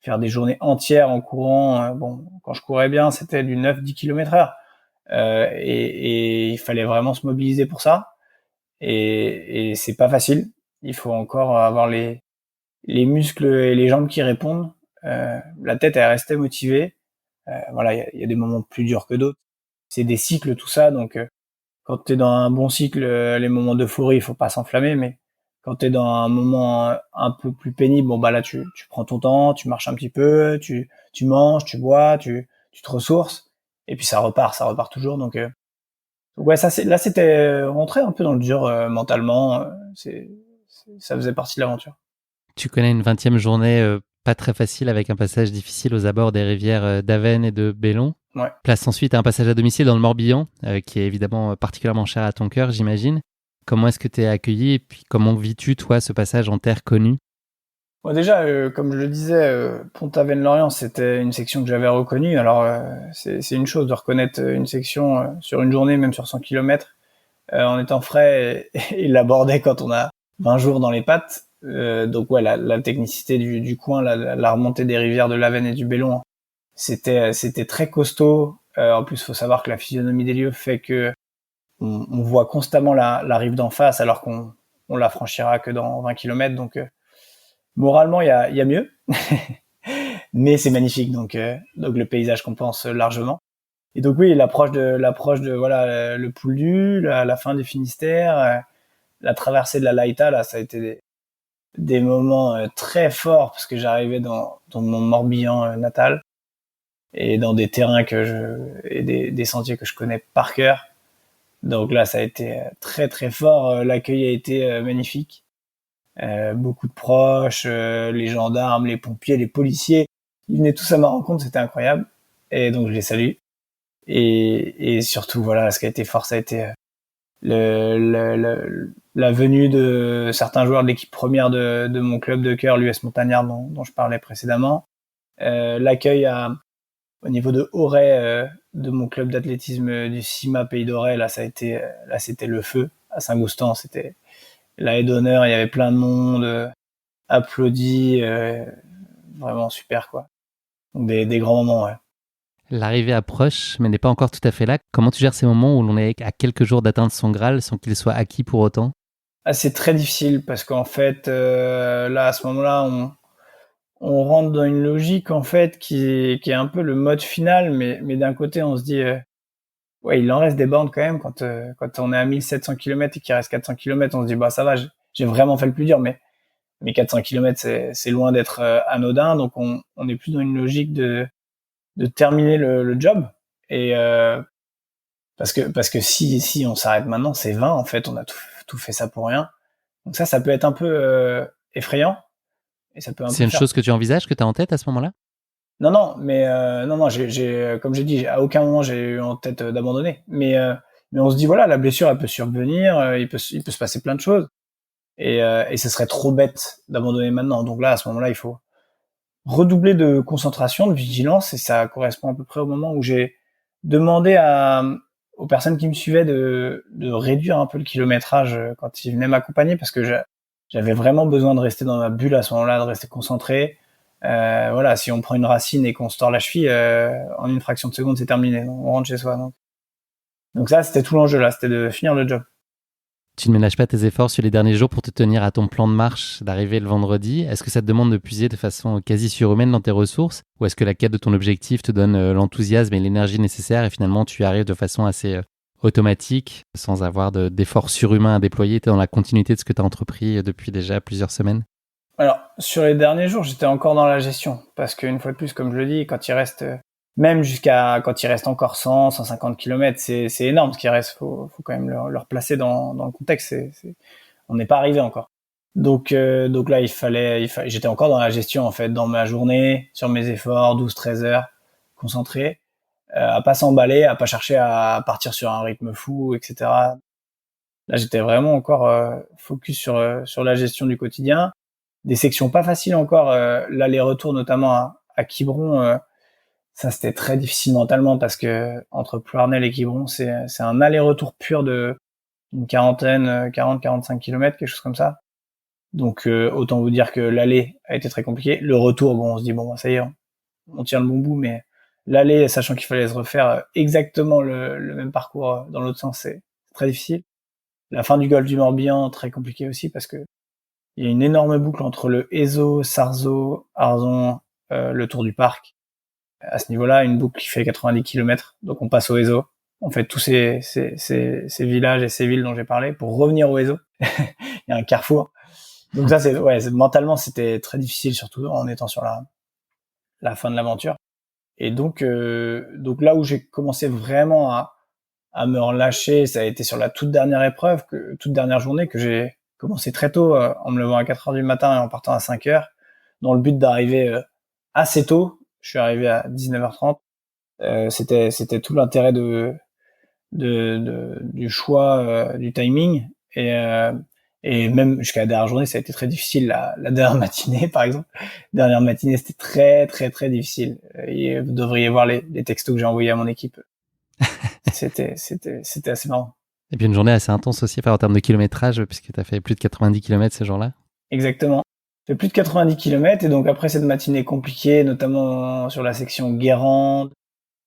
faire des journées entières en courant, bon, quand je courais bien, c'était du 9-10 km heure. Et il fallait vraiment se mobiliser pour ça. Et c'est pas facile. Il faut encore avoir les muscles et les jambes qui répondent. La tête, elle restait motivée. Voilà, il y a des moments plus durs que d'autres. C'est des cycles, tout ça, donc quand t'es dans un bon cycle, les moments d'euphorie, il faut pas s'enflammer, mais quand t'es dans un moment un peu plus pénible, bon bah là tu prends ton temps, tu marches un petit peu, tu manges, tu bois, tu te ressources, et puis ça repart toujours. Donc ouais, là c'était rentrer un peu dans le dur mentalement, ça faisait partie de l'aventure. Tu connais une 20e journée pas très facile, avec un passage difficile aux abords des rivières d'Avesnes et de Bellon. Ouais. Place ensuite à un passage à domicile dans le Morbihan, qui est évidemment particulièrement cher à ton cœur, j'imagine. Comment est-ce que tu es accueilli et puis comment vis-tu, toi, ce passage en terre connue? Bon, déjà, comme je le disais, Pont-Aven-Lorient, c'était une section que j'avais reconnue. Alors, c'est une chose de reconnaître une section sur une journée, même sur 100 km, en étant frais et l'aborder quand on a 20 jours dans les pattes. Donc ouais, la technicité du coin, la remontée des rivières de l'Avesnes et du Bellon, c'était très costaud. En plus, faut savoir que la physionomie des lieux fait que on voit constamment la rive d'en face, alors qu'on la franchira que dans 20 km. Donc moralement, il y a mieux, mais c'est magnifique. Donc le paysage compense largement. Et donc oui, l'approche de voilà le Pouldu, la fin du Finistère, la traversée de la Laïta, là, ça a été des moments très forts parce que j'arrivais dans mon Morbihan natal et dans des terrains et des sentiers que je connais par cœur. Donc là, ça a été très très fort. L'accueil a été magnifique. Beaucoup de proches, les gendarmes, les pompiers, les policiers, ils venaient tous à ma rencontre, c'était incroyable. Et donc je les salue. Et surtout, voilà, ce qui a été fort, ça a été la venue de certains joueurs de l'équipe première de mon club de cœur, l'US Montagnard, dont je parlais précédemment. L'accueil au niveau de Auray, de mon club d'athlétisme du CIMA Pays d'Auray, là c'était le feu. À Saint-Goustan, c'était la haie d'honneur, il y avait plein de monde, applaudi, vraiment super quoi. Donc des grands moments, ouais. L'arrivée approche, mais n'est pas encore tout à fait là. Comment tu gères ces moments où l'on est à quelques jours d'atteindre son Graal sans qu'il soit acquis pour autant ? Ah, c'est très difficile parce qu'en fait, là, à ce moment-là, on rentre dans une logique en fait qui est un peu le mode final, mais d'un côté, on se dit, ouais, il en reste des bornes quand même quand on est à 1700 km et qu'il reste 400 km, on se dit bah ça va, j'ai vraiment fait le plus dur, mais 400 km c'est loin d'être anodin, donc on est plus dans une logique de terminer le job et parce que si on s'arrête maintenant, c'est vain en fait, on a tout fait ça pour rien. Donc ça peut être un peu effrayant et ça peut un C'est peu une chose que tu envisages, que tu as en tête à ce moment-là ? Non, mais non, j'ai comme j'ai dit, à aucun moment j'ai eu en tête d'abandonner. Mais on se dit voilà, la blessure elle peut survenir, il peut se passer plein de choses et ce serait trop bête d'abandonner maintenant. Donc là, à ce moment-là, il faut redoubler de concentration, de vigilance et ça correspond à peu près au moment où j'ai demandé aux personnes qui me suivaient de réduire un peu le kilométrage quand ils venaient m'accompagner parce que j'avais vraiment besoin de rester dans ma bulle à ce moment-là, de rester concentré. Voilà, si on prend une racine et qu'on se tord la cheville, en une fraction de seconde, c'est terminé. On rentre chez soi. Donc ça, c'était tout l'enjeu là, c'était de finir le job. Tu ne ménages pas tes efforts sur les derniers jours pour te tenir à ton plan de marche d'arrivée le vendredi. Est-ce que ça te demande de puiser de façon quasi surhumaine dans tes ressources ? Ou est-ce que la quête de ton objectif te donne l'enthousiasme et l'énergie nécessaires et finalement tu arrives de façon assez automatique, sans avoir d'efforts surhumains à déployer, tu es dans la continuité de ce que tu as entrepris depuis déjà plusieurs semaines ? Alors, sur les derniers jours, j'étais encore dans la gestion. Parce qu'une fois de plus, comme je le dis, quand il reste, même quand il reste encore 100, 150 km, c'est énorme ce qui reste. Faut quand même le replacer dans le contexte. On n'est pas arrivé encore. Donc là, j'étais encore dans la gestion, en fait, dans ma journée, sur mes efforts, 12-13 heures, concentré, à pas s'emballer, à pas chercher à partir sur un rythme fou, etc. Là, j'étais vraiment encore focus sur la gestion du quotidien. Des sections pas faciles encore, l'aller-retour notamment à Quiberon, ça c'était très difficile mentalement parce que entre Ploirnel et Quiberon, c'est un aller-retour pur de une quarantaine, 40-45 km, quelque chose comme ça. Donc autant vous dire que l'aller a été très compliqué. Le retour, bon, on se dit bon, ça y est, on tient le bon bout, mais l'aller, sachant qu'il fallait se refaire exactement le même parcours dans l'autre sens, c'est très difficile. La fin du golfe du Morbihan, très compliqué aussi parce que il y a une énorme boucle entre le Ézo, Sarzeau, Arzon, le Tour du Parc. À ce niveau-là, une boucle qui fait 90 km. Donc on passe au Ézo. On fait tous ces villages et ces villes dont j'ai parlé pour revenir au Ézo. Il y a un carrefour. Donc ça, mentalement, c'était très difficile, surtout en étant sur la fin de l'aventure. Et donc là où j'ai commencé vraiment à me relâcher, ça a été sur la toute dernière journée que j'ai commencé très tôt, en me levant à 4 heures du matin et en partant à 5 heures, dans le but d'arriver assez tôt. Je suis arrivé à 19h30. C'était tout l'intérêt du choix, du timing. Et même jusqu'à la dernière journée, ça a été très difficile. La dernière matinée, par exemple. Dernière matinée, c'était très, très, très difficile. Et vous devriez voir les textos que j'ai envoyés à mon équipe. C'était assez marrant. Et puis une journée assez intense aussi en termes de kilométrage, puisque tu as fait plus de 90 km ce jour-là. Exactement. J'ai fait plus de 90 km et donc après cette matinée compliquée, notamment sur la section Guérande,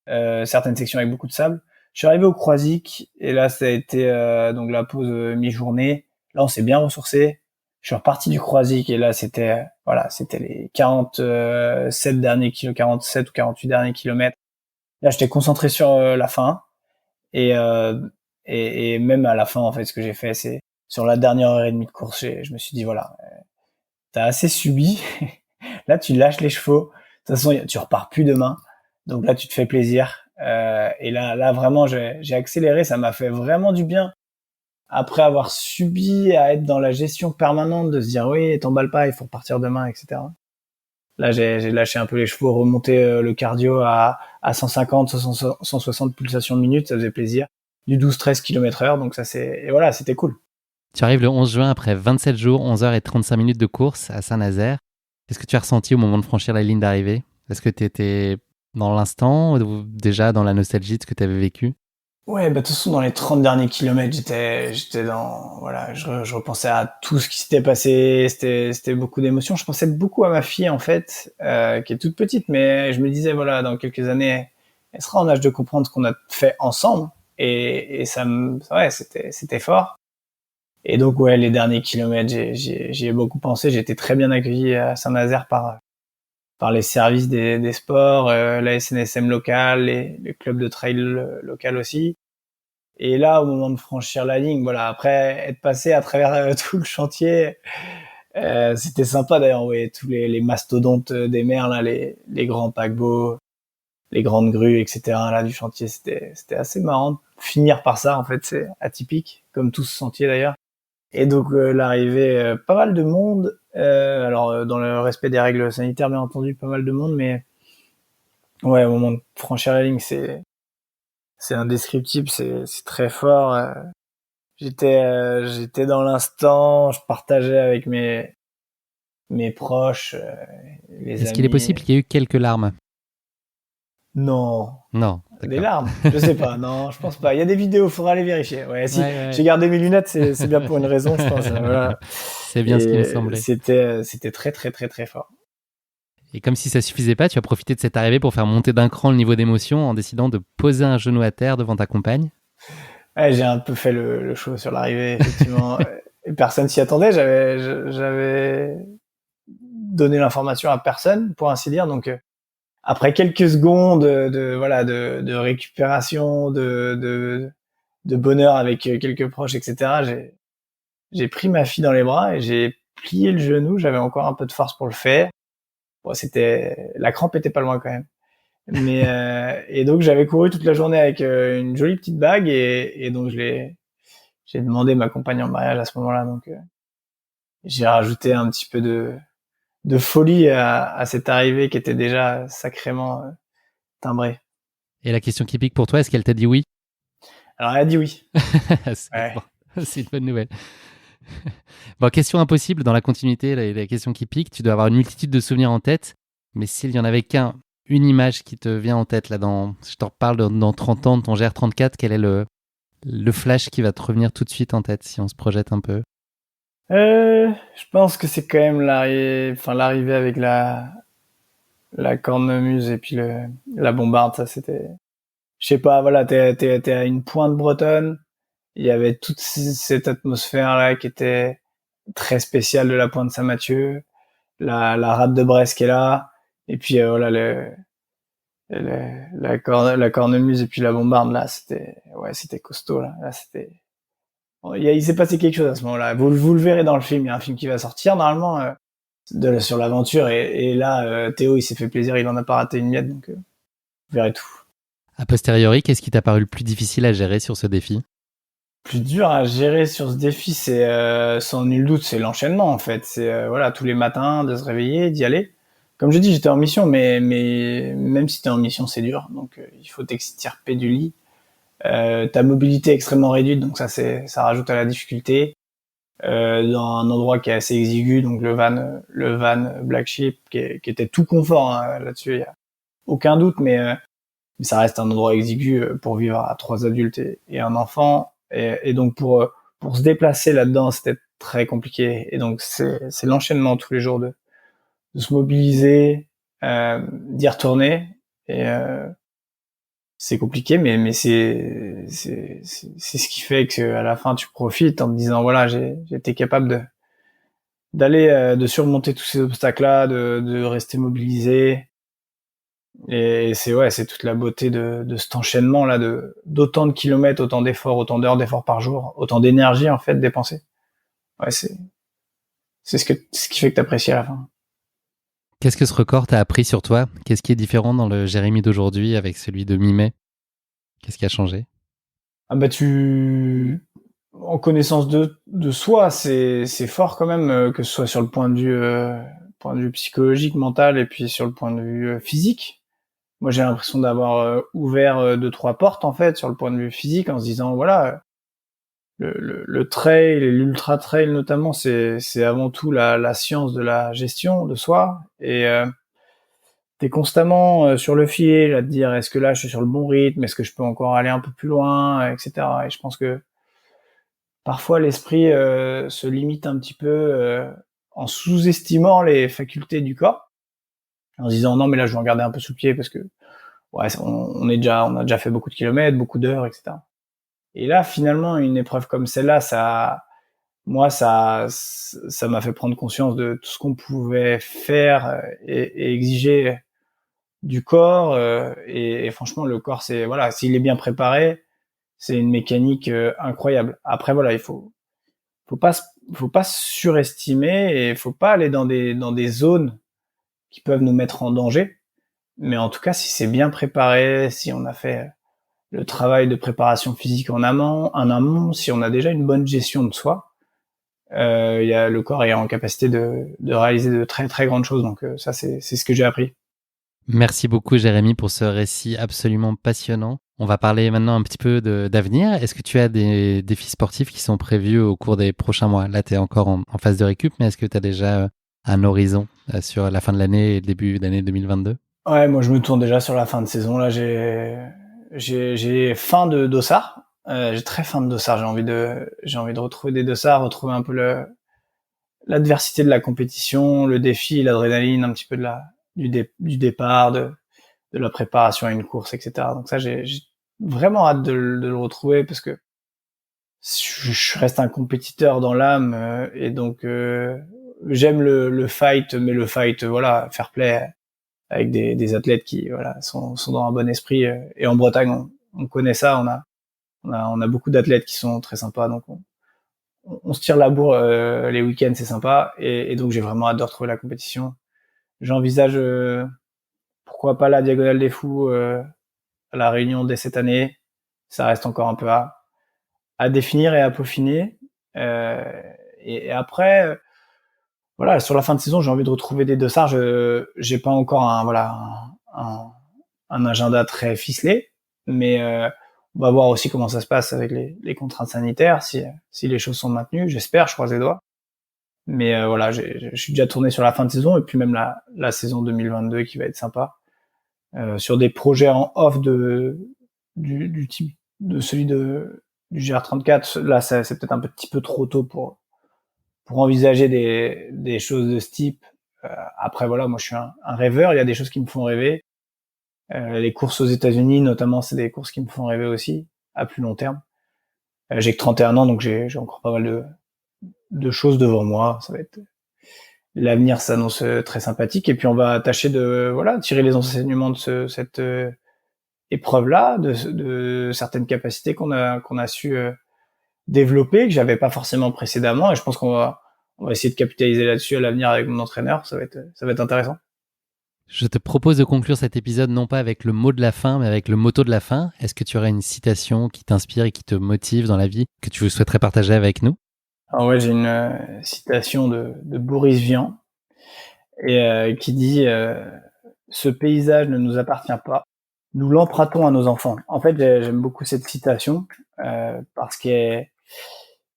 certaines sections avec beaucoup de sable, je suis arrivé au Croisic et là ça a été donc la pause mi-journée. Là on s'est bien ressourcé. Je suis reparti du Croisic et là c'était les 47 ou 48 derniers kilomètres. Là j'étais concentré sur la fin et même à la fin en fait ce que j'ai fait c'est sur la dernière heure et demie de course, je me suis dit voilà, t'as assez subi. Là, tu lâches les chevaux. De toute façon, tu repars plus demain. Donc là, tu te fais plaisir. Et là, vraiment, j'ai accéléré. Ça m'a fait vraiment du bien. Après avoir subi à être dans la gestion permanente, de se dire, oui, t'emballes pas, il faut repartir demain, etc. Là, j'ai lâché un peu les chevaux, remonté le cardio à 150, 160 pulsations de minute. Ça faisait plaisir. Du 12-13 km/h. Donc c'était cool. Tu arrives le 11 juin après 27 jours, 11h35 de course à Saint-Nazaire. Qu'est-ce que tu as ressenti au moment de franchir la ligne d'arrivée ? Est-ce que tu étais dans l'instant ou déjà dans la nostalgie de ce que tu avais vécu? Ouais, bah, de toute façon, dans les 30 derniers kilomètres, j'étais voilà, je repensais à tout ce qui s'était passé. C'était beaucoup d'émotions. Je pensais beaucoup à ma fille, en fait, qui est toute petite, mais je me disais, voilà, dans quelques années, elle sera en âge de comprendre ce qu'on a fait ensemble. Et ouais, c'était fort. Et donc, ouais, les derniers kilomètres, j'y ai beaucoup pensé. J'ai été très bien accueilli à Saint-Nazaire par les services des sports, la SNSM locale, les clubs de trail local aussi. Et là, au moment de franchir la ligne, voilà, après être passé à travers tout le chantier, c'était sympa d'ailleurs, ouais, tous les mastodontes des mers, là, les grands paquebots, les grandes grues, etc. là du chantier, c'était assez marrant de finir par ça. En fait, c'est atypique, comme tout ce sentier d'ailleurs. Et donc l'arrivée, pas mal de monde. Alors dans le respect des règles sanitaires, bien entendu, pas mal de monde, mais ouais, au moment de franchir la ligne, c'est indescriptible, c'est très fort. J'étais dans l'instant, je partageais avec mes proches, les Est-ce qu'il est amis. possible qu'il y ait eu quelques larmes? Non, Non, des d'accord. larmes, je sais pas. Non, je pense pas. Il y a des vidéos, faudra aller vérifier. Ouais, si Ouais. j'ai gardé mes lunettes, c'est bien pour une raison, je pense. Voilà. C'est bien ce qui me Et semblait. c'était très très très très fort. Et comme si ça suffisait pas, tu as profité de cette arrivée pour faire monter d'un cran le niveau d'émotion en décidant de poser un genou à terre devant ta compagne. Ouais, j'ai un peu fait le show sur l'arrivée, effectivement. Et personne s'y attendait. J'avais donné l'information à personne, pour ainsi dire. Donc après quelques secondes voilà de récupération, de bonheur avec quelques proches, etc. J'ai pris ma fille dans les bras et j'ai plié le genou. J'avais encore un peu de force pour le faire. Bon, la crampe était pas loin quand même. Mais et donc j'avais couru toute la journée avec une jolie petite bague et donc j'ai demandé ma compagne en mariage à ce moment-là. Donc j'ai rajouté un petit peu de folie à cette arrivée qui était déjà sacrément timbrée. Et la question qui pique pour toi, est-ce qu'elle t'a dit oui? Alors elle a dit oui. c'est Ouais. bon, c'est une bonne nouvelle. Bon, question impossible dans la continuité, la question qui pique. Tu dois avoir une multitude de souvenirs en tête, mais s'il y en avait une image qui te vient en tête, là, je te reparle dans 30 ans de ton GR34, quel est le flash qui va te revenir tout de suite en tête si on se projette un peu? Je pense que c'est quand même l'arrivée avec la cornemuse et puis la bombarde. Ça c'était, je sais pas, voilà, t'es à une pointe bretonne. Il y avait toute cette atmosphère là qui était très spéciale de la pointe Saint-Mathieu, la rade de Brest qui est là, et puis voilà la cornemuse et puis la bombarde là, c'était costaud là. Là c'était, il s'est passé quelque chose à ce moment-là. Vous le verrez dans le film. Il y a un film qui va sortir normalement sur l'aventure et là Théo il s'est fait plaisir, il en a pas raté une miette donc vous verrez tout. A posteriori, qu'est-ce qui t'a paru le plus difficile à gérer sur ce défi? Plus dur à gérer sur ce défi, c'est sans nul doute, c'est l'enchaînement en fait. C'est voilà, tous les matins de se réveiller, d'y aller. Comme je dis, j'étais en mission, mais même si t'es en mission, c'est dur. Donc il faut t'extirper du lit. Ta mobilité est extrêmement réduite, donc ça rajoute à la difficulté. Dans un endroit qui est assez exigu, donc le van Black Sheep, qui était tout confort hein, là-dessus, il y a aucun doute, mais ça reste un endroit exigu pour vivre à 3 adultes et un enfant. Et donc pour se déplacer là-dedans, c'était très compliqué. Et donc c'est l'enchaînement tous les jours de se mobiliser, d'y retourner. Et c'est compliqué, mais c'est ce qui fait que à la fin tu profites en te disant voilà j'ai été capable d'aller de surmonter tous ces obstacles-là, de rester mobilisé. Et c'est toute la beauté de cet enchaînement là d'autant de kilomètres, autant d'efforts, autant d'heures d'efforts par jour, autant d'énergie en fait dépensée. Ouais, c'est ce qui fait que t'apprécies à la fin. Qu'est-ce que ce record t'a appris sur toi? Qu'est-ce qui est différent dans le Jérémy d'aujourd'hui avec celui de mi-mai? Qu'est-ce qui a changé? Ah bah en connaissance de soi, c'est fort quand même que ce soit sur le point de vue psychologique, mental et puis sur le point de vue physique. Moi, j'ai l'impression d'avoir ouvert 2-3 portes en fait sur le point de vue physique en se disant voilà le trail et l'ultra trail notamment c'est avant tout la science de la gestion de soi et t'es constamment sur le fil à te dire est-ce que là je suis sur le bon rythme, est-ce que je peux encore aller un peu plus loin, etc. Et je pense que parfois l'esprit se limite un petit peu en sous-estimant les facultés du corps, en se disant non mais là je vais en garder un peu sous le pied parce que ouais on a déjà fait beaucoup de kilomètres, beaucoup d'heures, etc. Et là finalement une épreuve comme celle-là, ça m'a fait prendre conscience de tout ce qu'on pouvait faire et exiger du corps et franchement le corps c'est voilà s'il est bien préparé c'est une mécanique incroyable. Après voilà faut pas faut pas surestimer et faut pas aller dans des zones qui peuvent nous mettre en danger, mais en tout cas si c'est bien préparé, si on a fait le travail de préparation physique en amont, si on a déjà une bonne gestion de soi, le corps est en capacité de réaliser de très très grandes choses. Donc ça c'est ce que j'ai appris. Merci beaucoup Jérémy pour ce récit absolument passionnant. On va parler maintenant un petit peu d'avenir. Est-ce que tu as des défis sportifs qui sont prévus au cours des prochains mois? Là, tu es encore en phase de récup, mais est-ce que tu as déjà un horizon sur la fin de l'année et le début d'année 2022? Ouais, moi je me tourne déjà sur la fin de saison. Là, j'ai faim de dossard. J'ai très faim de dossard. J'ai envie de retrouver des dossards, retrouver un peu l'adversité de la compétition, le défi, l'adrénaline, un petit peu du départ, de la préparation à une course, etc. Donc ça, j'ai vraiment hâte de le retrouver parce que je reste un compétiteur dans l'âme et donc j'aime le fight, mais le fight, voilà, fair play avec des athlètes qui voilà sont dans un bon esprit et en Bretagne on connaît ça, on a beaucoup d'athlètes qui sont très sympas, donc on se tire la bourre les week-ends, c'est sympa et donc j'ai vraiment hâte de retrouver la compétition. J'envisage pourquoi pas la Diagonale des Fous à La Réunion dès cette année. Ça reste encore un peu à définir et à peaufiner. Et après, voilà, sur la fin de saison, j'ai envie de retrouver des dossards. J'ai pas encore un agenda très ficelé, mais on va voir aussi comment ça se passe avec les contraintes sanitaires, si les choses sont maintenues. J'espère, je croise les doigts. Mais voilà, je suis déjà tourné sur la fin de saison et puis même la saison 2022 qui va être sympa. Sur des projets en off du type de celui du GR34, là c'est peut-être un petit peu trop tôt pour envisager des choses de ce type. Après voilà, moi je suis un rêveur, il y a des choses qui me font rêver. Les courses aux États-Unis notamment, c'est des courses qui me font rêver aussi à plus long terme. J'ai que 31 ans donc j'ai encore pas mal de choses devant moi, ça va être l'avenir s'annonce très sympathique et puis on va tâcher de voilà tirer les enseignements de cette épreuve-là, de certaines capacités qu'on a su développer que j'avais pas forcément précédemment et je pense qu'on va essayer de capitaliser là-dessus à l'avenir avec mon entraîneur, ça va être intéressant. Je te propose de conclure cet épisode non pas avec le mot de la fin, mais avec le motto de la fin. Est-ce que tu aurais une citation qui t'inspire et qui te motive dans la vie que tu souhaiterais partager avec nous? Alors ouais, j'ai une citation de Boris Vian et qui dit ce paysage ne nous appartient pas, nous l'empruntons à nos enfants. En fait, j'aime beaucoup cette citation parce qu'elle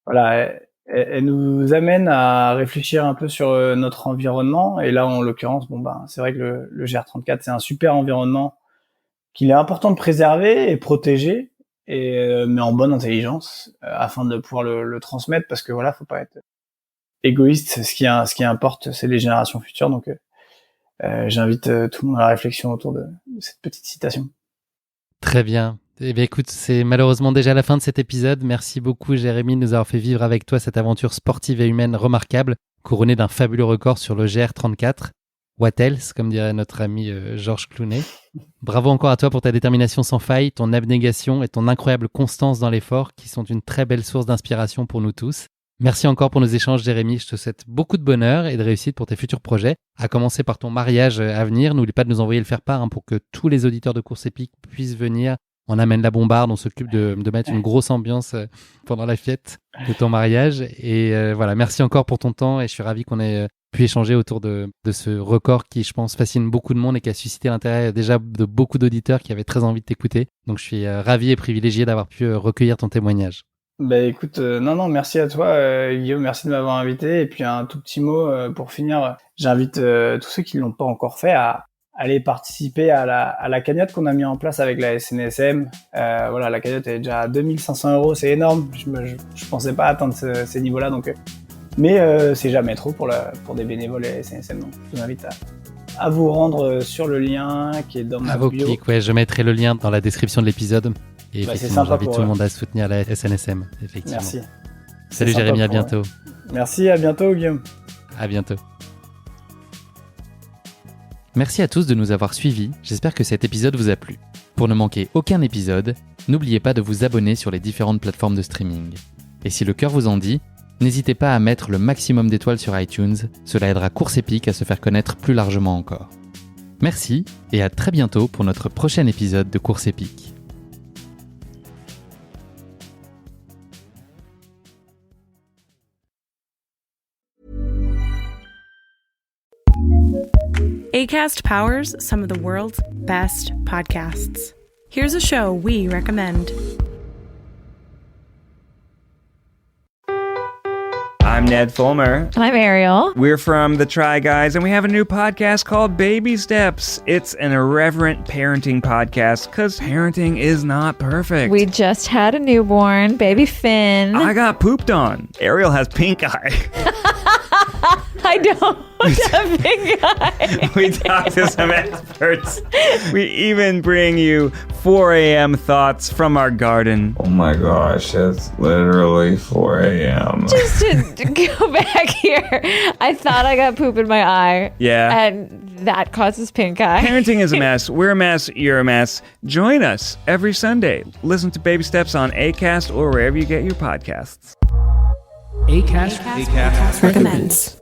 voilà, elle nous amène à réfléchir un peu sur notre environnement. Et là, en l'occurrence, bon ben, c'est vrai que le GR34, c'est un super environnement qu'il est important de préserver et protéger, mais en bonne intelligence, afin de pouvoir le transmettre, parce que voilà, faut pas être égoïste. Ce qui importe, c'est les générations futures. Donc, j'invite tout le monde à la réflexion autour de cette petite citation. Très bien. Eh bien, écoute, c'est malheureusement déjà la fin de cet épisode. Merci beaucoup, Jérémy, de nous avoir fait vivre avec toi cette aventure sportive et humaine remarquable, couronnée d'un fabuleux record sur le GR34. What else, comme dirait notre ami Georges Clooney. Bravo encore à toi pour ta détermination sans faille, ton abnégation et ton incroyable constance dans l'effort, qui sont une très belle source d'inspiration pour nous tous. Merci encore pour nos échanges, Jérémy. Je te souhaite beaucoup de bonheur et de réussite pour tes futurs projets, à commencer par ton mariage à venir. N'oublie pas de nous envoyer le faire-part pour que tous les auditeurs de Course Épique puissent venir. On amène la bombarde, on s'occupe de mettre une grosse ambiance pendant la fête de ton mariage. Et voilà, merci encore pour ton temps et je suis ravi qu'on ait pu échanger autour de ce record qui, je pense, fascine beaucoup de monde et qui a suscité l'intérêt déjà de beaucoup d'auditeurs qui avaient très envie de t'écouter. Donc je suis ravi et privilégié d'avoir pu recueillir ton témoignage. Bah écoute, non, merci à toi Guillaume, merci de m'avoir invité. Et puis un tout petit mot pour finir, j'invite tous ceux qui l'ont pas encore fait à aller participer à la cagnotte qu'on a mis en place avec la SNSM. Voilà, la cagnotte est déjà à 2500 €, c'est énorme. Je pensais pas atteindre ces niveaux-là, donc. Mais c'est jamais trop pour des bénévoles et SNSM, donc je vous invite à vous rendre sur le lien qui est dans ma bio. Clic, ouais, je mettrai le lien dans la description de l'épisode. Et effectivement, j'invite tout le monde à soutenir la SNSM. Effectivement. Merci. Salut Jérémy, à bientôt. Merci, à bientôt Guillaume. À bientôt. Merci à tous de nous avoir suivis, j'espère que cet épisode vous a plu. Pour ne manquer aucun épisode, n'oubliez pas de vous abonner sur les différentes plateformes de streaming. Et si le cœur vous en dit, n'hésitez pas à mettre le maximum d'étoiles sur iTunes, cela aidera Course Épique à se faire connaître plus largement encore. Merci et à très bientôt pour notre prochain épisode de Course Épique. Acast powers some of the world's best podcasts. Here's a show we recommend. I'm Ned Fulmer. I'm Ariel. We're from The Try Guys, and we have a new podcast called Baby Steps. It's an irreverent parenting podcast because parenting is not perfect. We just had a newborn, baby Finn. I got pooped on. Ariel has pink eye. I don't have pink eye. We talk to some experts. We even bring you 4 a.m. thoughts from our garden. Oh my gosh, it's literally 4 a.m. Just to go back here, I thought I got poop in my eye. Yeah. And that causes pink eye. Parenting is a mess. We're a mess. You're a mess. Join us every Sunday. Listen to Baby Steps on Acast or wherever you get your podcasts. Acast recommends.